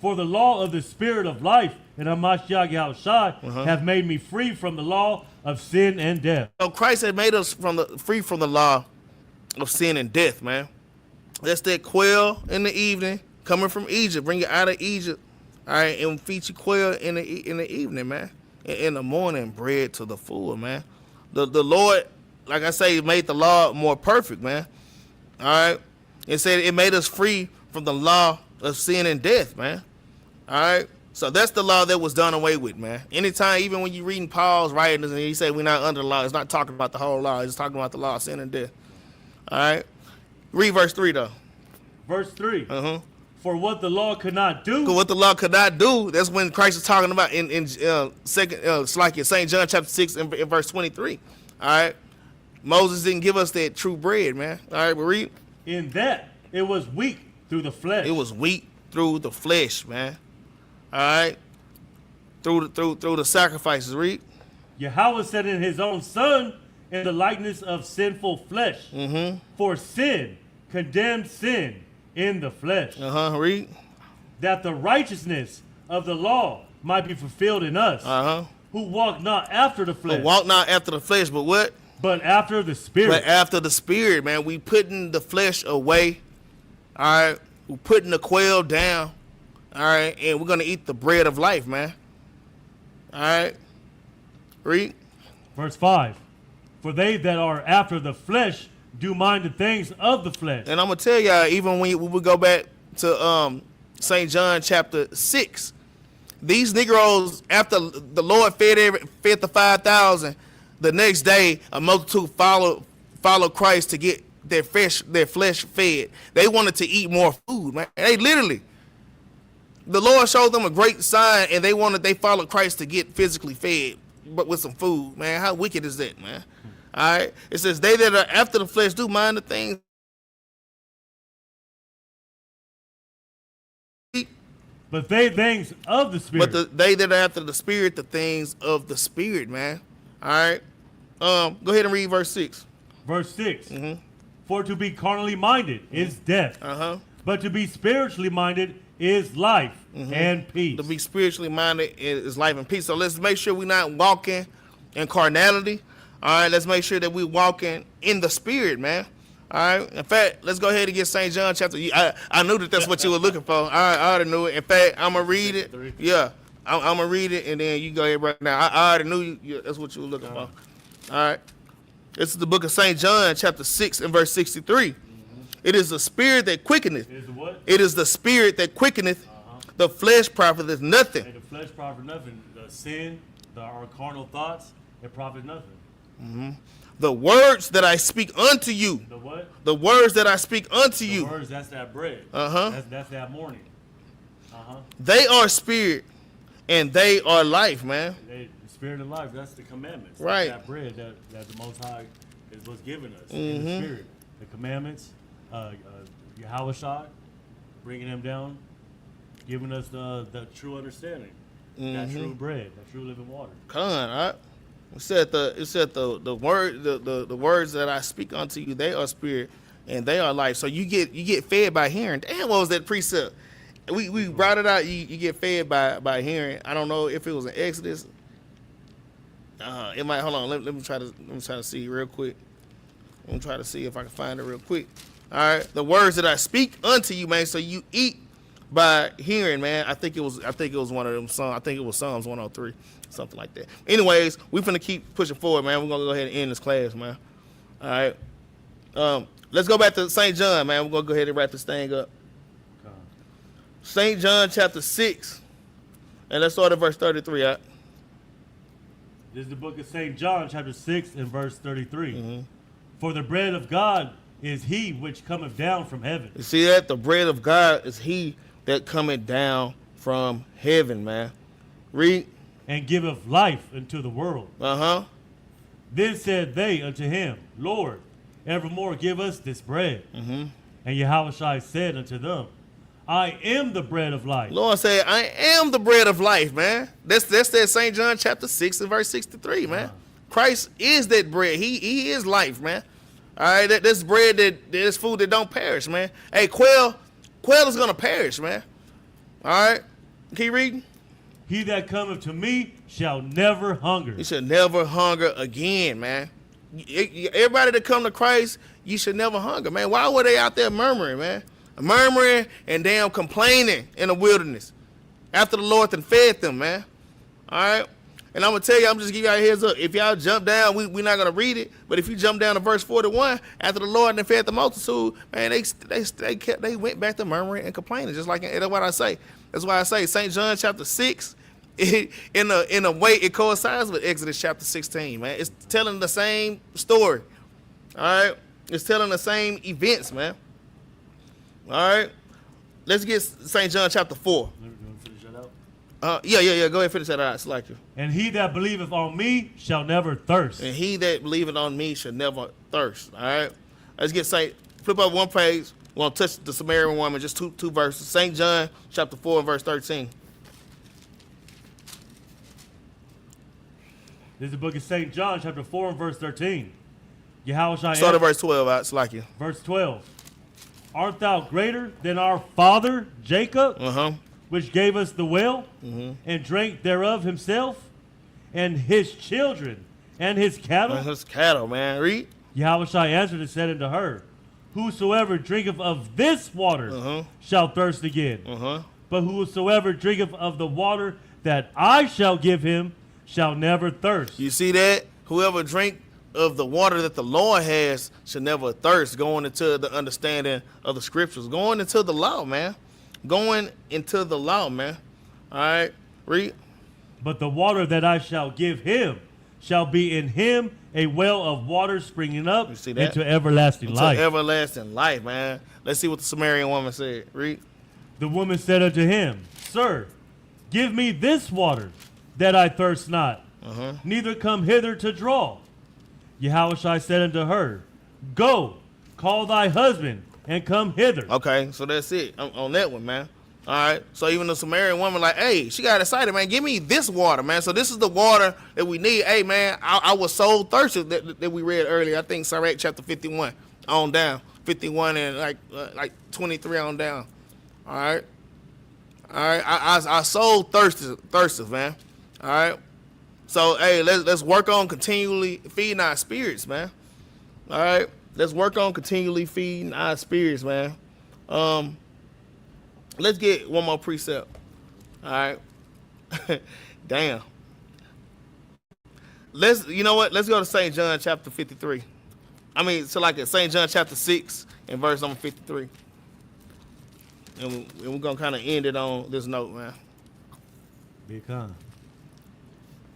[SPEAKER 3] For the law of the Spirit of life in Hamashiach Yahushua have made me free from the law of sin and death.
[SPEAKER 2] So Christ had made us free from the law of sin and death, man. That's that quail in the evening coming from Egypt. Bring it out of Egypt, all right, and feed you quail in the evening, man. In the morning, bread to the full, man. The Lord, like I say, made the law more perfect, man. All right. It said it made us free from the law of sin and death, man. All right. So that's the law that was done away with, man. Anytime, even when you're reading Paul's writings and he say we're not under the law, it's not talking about the whole law. It's talking about the law of sin and death. All right. Read verse 3, though.
[SPEAKER 3] Verse 3. For what the law could not do.
[SPEAKER 2] What the law could not do, that's when Christ is talking about in St. John chapter 6 and verse 23. All right. Moses didn't give us that true bread, man. All right, but read.
[SPEAKER 3] In that it was weak through the flesh.
[SPEAKER 2] It was weak through the flesh, man. All right. Through the sacrifices, read.
[SPEAKER 3] Yahweh said in his own son in the likeness of sinful flesh. For sin condemned sin in the flesh.
[SPEAKER 2] Read.
[SPEAKER 3] That the righteousness of the law might be fulfilled in us. Who walk not after the flesh.
[SPEAKER 2] Who walk not after the flesh, but what?
[SPEAKER 3] But after the Spirit.
[SPEAKER 2] But after the Spirit, man. We putting the flesh away. All right. We putting the quail down. All right. And we're going to eat the bread of life, man. All right. Read.
[SPEAKER 3] Verse 5. For they that are after the flesh do mind the things of the flesh.
[SPEAKER 2] And I'm going to tell y'all, even when we go back to St. John chapter 6, these Negroes, after the Lord fed the 5,000, the next day a multitude followed Christ to get their flesh fed. They wanted to eat more food, man. They literally, the Lord showed them a great sign, and they followed Christ to get physically fed, but with some food, man. How wicked is that, man? All right. It says, they that are after the flesh do mind the things.
[SPEAKER 3] But they things of the Spirit.
[SPEAKER 2] But they that are after the Spirit, the things of the Spirit, man. All right. Go ahead and read verse 6.
[SPEAKER 3] Verse 6. For to be carnally minded is death. But to be spiritually minded is life and peace.
[SPEAKER 2] To be spiritually minded is life and peace. So let's make sure we're not walking in carnality. All right. Let's make sure that we're walking in the Spirit, man. All right. In fact, let's go ahead and get St. John chapter. I knew that's what you were looking for. I already knew it. In fact, I'm going to read it. Yeah. I'm going to read it, and then you go ahead right now. I already knew that's what you were looking for. All right. This is the book of St. John, chapter 6 and verse 63. It is the Spirit that quickeneth.
[SPEAKER 3] It is the what?
[SPEAKER 2] It is the Spirit that quickeneth. The flesh profiteth nothing.
[SPEAKER 3] And the flesh profiteth nothing. The sin, our carnal thoughts, it profits nothing.
[SPEAKER 2] The words that I speak unto you.
[SPEAKER 3] The what?
[SPEAKER 2] The words that I speak unto you.
[SPEAKER 3] The words, that's that bread. That's that morning.
[SPEAKER 2] They are spirit and they are life, man.
[SPEAKER 3] The spirit and life, that's the commandments.
[SPEAKER 2] Right.
[SPEAKER 3] That's that bread that the Most High is what's given us in the spirit. The commandments, Yahushua, bringing them down, giving us the true understanding. That true bread, that true living water.
[SPEAKER 2] Come on, all right. It said the words that I speak unto you, they are spirit and they are life. So you get fed by hearing. Damn, what was that precept? We brought it out. You get fed by hearing. I don't know if it was in Exodus. It might. Hold on. Let me try to see real quick. Let me try to see if I can find it real quick. All right. The words that I speak unto you, man. So you eat by hearing, man. I think it was one of them songs. I think it was Psalms 103. Something like that. Anyways, we're finna keep pushing forward, man. We're gonna go ahead and end this class, man. All right. Let's go back to St. John, man. We're gonna go ahead and wrap this thing up. St. John chapter 6. And let's start at verse 33. Right?
[SPEAKER 3] This is the book of St. John, chapter 6, and verse 33. For the bread of God is he which cometh down from heaven.
[SPEAKER 2] You see that? The bread of God is he that cometh down from heaven, man. Read.
[SPEAKER 3] And giveth life unto the world. Then said they unto him, Lord, evermore give us this bread. And Yahushua said unto them, I am the bread of life.
[SPEAKER 2] Lord said, I am the bread of life, man. That's that St. John chapter 6 and verse 63, man. Christ is that bread. He is life, man. All right, that's bread that's food that don't perish, man. Hey, quail is gonna perish, man. All right, keep reading.
[SPEAKER 3] He that cometh to me shall never hunger.
[SPEAKER 2] You should never hunger again, man. Everybody that come to Christ, you should never hunger, man. Why were they out there murmuring, man? Murmuring and damn complaining in the wilderness after the Lord then fed them, man. All right. And I'm going to tell you, I'm just giving y'all a heads up. If y'all jump down, we're not going to read it. But if you jump down to verse 41, after the Lord then fed the multitude, man, they went back to murmuring and complaining, just like that's what I say. That's why I say St. John chapter 6, in a way, it coincides with Exodus chapter 16, man. It's telling the same story. All right. It's telling the same events, man. All right, let's get St. John chapter 4.
[SPEAKER 3] Finish that
[SPEAKER 2] Yeah.
[SPEAKER 3] out?
[SPEAKER 2] Go ahead and finish that out. It's like you.
[SPEAKER 3] And he that believeth on me shall never thirst.
[SPEAKER 2] And he that believeth on me shall never thirst. All right, let's get flip up one page. We want to touch the Samaritan woman, just two verses. St. John chapter 4 and verse 13.
[SPEAKER 3] This is the book of St. John, chapter 4 and verse 13. Yahushua
[SPEAKER 2] Start at verse 12. It's like you.
[SPEAKER 3] Verse 12. Art thou greater than our father Jacob, which gave us the well, and drank thereof himself, and his children, and his cattle?
[SPEAKER 2] And his cattle, man. Read.
[SPEAKER 3] Yahushua answered and said unto her, Whosoever drinketh of this water shall thirst again. But whosoever drinketh of the water that I shall give him shall never thirst.
[SPEAKER 2] You see that? Whoever drink of the water that the Lord has should never thirst, going into the understanding of the scriptures, going into the law, man. Going into the law, man. All right, read.
[SPEAKER 3] But the water that I shall give him shall be in him a well of water springing up into everlasting life.
[SPEAKER 2] Into everlasting life, man. Let's see what the Samaritan woman said. Read.
[SPEAKER 3] The woman said unto him, Sir, give me this water, that I thirst not, neither come hither to draw. Yahushua said unto her, Go, call thy husband, and come hither.
[SPEAKER 2] Okay, so that's it on that one, man. All right, so even the Samaritan woman, like, hey, she got excited, man. Give me this water, man. So this is the water that we need. Hey, man, I was so thirsty that we read earlier. I think Sirach chapter 51 on down, 51 and like 23 on down. All right, I so thirsty, man. All right. So, hey, let's work on continually feeding our spirits, man. All right? Let's work on continually feeding our spirits, man. Let's get one more precept. All right? Damn. You know what? Let's go to St. John chapter 53. St. John chapter 6 and verse number 53. And we're going to kind of end it on this note, man.
[SPEAKER 3] Be kind.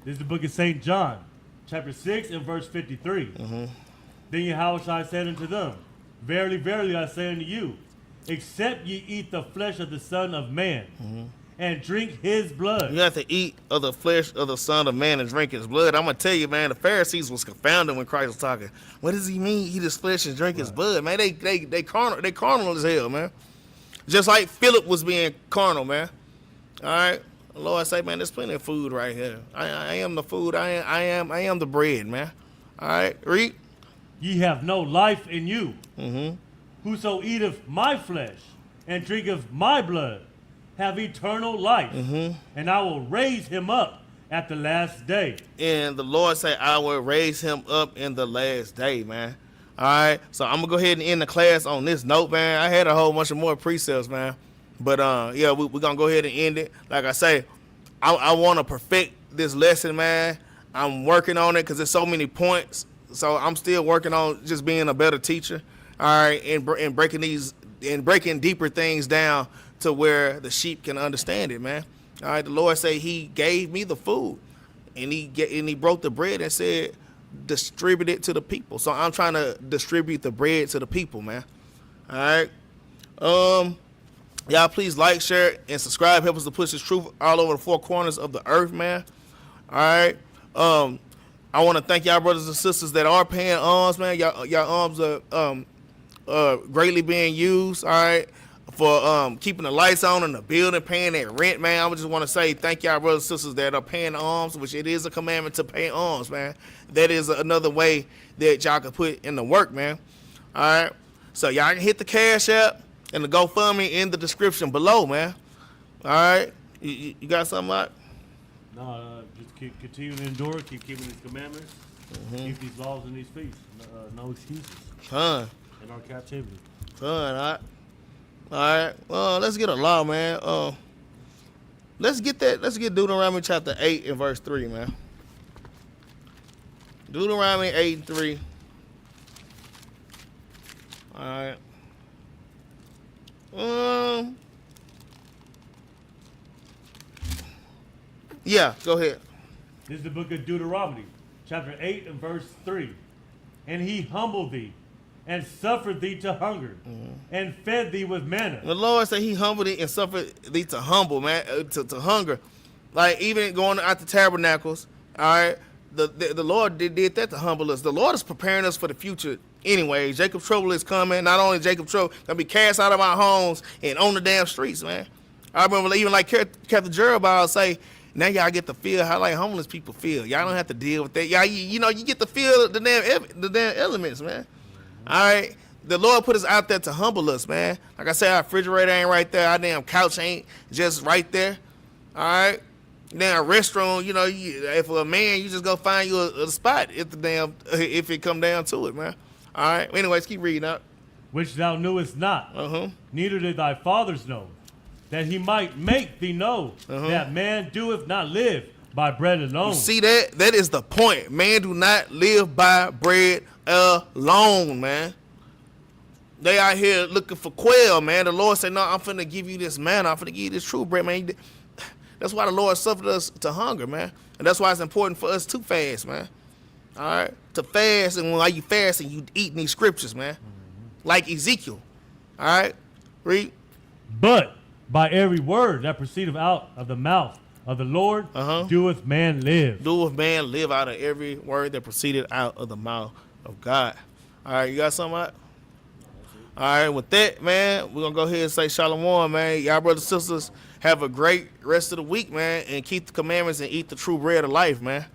[SPEAKER 3] This is the book of St. John, chapter 6 and verse 53. Then Yahushua said unto them, Verily, verily, I say unto you, except ye eat the flesh of the Son of Man, and drink his blood.
[SPEAKER 2] You have to eat of the flesh of the Son of Man and drink his blood. I'm going to tell you, man, the Pharisees was confounded when Christ was talking. What does he mean, eat his flesh and drink his blood? Man, they carnal as hell, man. Just like Philip was being carnal, man. All right? The Lord say, man, there's plenty of food right here. I am the food. I am the bread, man. All right, read.
[SPEAKER 3] Ye have no life in you. Whoso eateth my flesh and drinketh my blood have eternal life, and I will raise him up at the last day.
[SPEAKER 2] And the Lord say, I will raise him up in the last day, man. All right, so I'm gonna go ahead and end the class on this note, man. I had a whole bunch of more precepts, man. But, yeah, we're going to go ahead and end it. Like I say, I want to perfect this lesson, man. I'm working on it because there's so many points. So I'm still working on just being a better teacher, all right, and breaking deeper things down to where the sheep can understand it, man. All right, the Lord say he gave me the food, and he broke the bread and said, distribute it to the people. So I'm trying to distribute the bread to the people, man. All right. Y'all please like, share, and subscribe. Help us to push this truth all over the four corners of the earth, man. All right. I want to thank y'all brothers and sisters that are paying alms, man. Y'all alms are greatly being used, all right, for keeping the lights on in the building, paying that rent, man. I just want to say thank y'all brothers and sisters that are paying alms, which it is a commandment to pay alms, man. That is another way that y'all can put in the work, man. All right. So y'all can hit the Cash App and the GoFundMe in the description below, man. All right. You got something out?
[SPEAKER 3] No, just continue to endure, keep keeping these commandments, keep these laws and these feasts. No excuses.
[SPEAKER 2] Fun.
[SPEAKER 3] In our captivity.
[SPEAKER 2] Fun, all right. Well, let's get a law, man. Let's get Deuteronomy chapter 8 and verse 3, man. Deuteronomy 8 and 3. All right. Yeah, go ahead.
[SPEAKER 3] This is the book of Deuteronomy, chapter 8 and verse 3. And he humbled thee, and suffered thee to hunger, and fed thee with manna.
[SPEAKER 2] The Lord said he humbled thee and suffered thee to to hunger. Like even going out the tabernacles, all right, the Lord did that to humble us. The Lord is preparing us for the future anyway. Jacob's trouble is coming. Not only Jacob's trouble, gonna be cast out of our homes and on the damn streets, man. I remember even like Capt Jerubbaal say, now y'all get to feel how like homeless people feel. Y'all don't have to deal with that. Y'all, you get to feel the damn elements, man. All right, the Lord put us out there to humble us, man. Like I said, our refrigerator ain't right there. Our damn couch ain't just right there. All right, damn restroom. If a man, you just go find you a spot if it come down to it, man. All right. Anyways, keep reading up.
[SPEAKER 3] Which thou knewest not, neither did thy fathers know, that he might make thee know that man doeth not live by bread alone.
[SPEAKER 2] You see that? That is the point. Man do not live by bread alone, man. They out here looking for quail, man. The Lord said, no, I'm finna give you this manna. I'm finna give you this true bread, man. That's why the Lord suffered us to hunger, man. And that's why it's important for us to fast, man. All right? To fast, and while you fasting, you eating these scriptures, man. Like Ezekiel. All right? Read.
[SPEAKER 3] But by every word that proceedeth out of the mouth of the Lord, doeth man live.
[SPEAKER 2] Doeth man live out of every word that proceeded out of the mouth of God. All right, you got something out? All right, with that, man, we're going to go ahead and say shalom, man. Y'all brothers and sisters, have a great rest of the week, man, and keep the commandments and eat the true bread of life, man.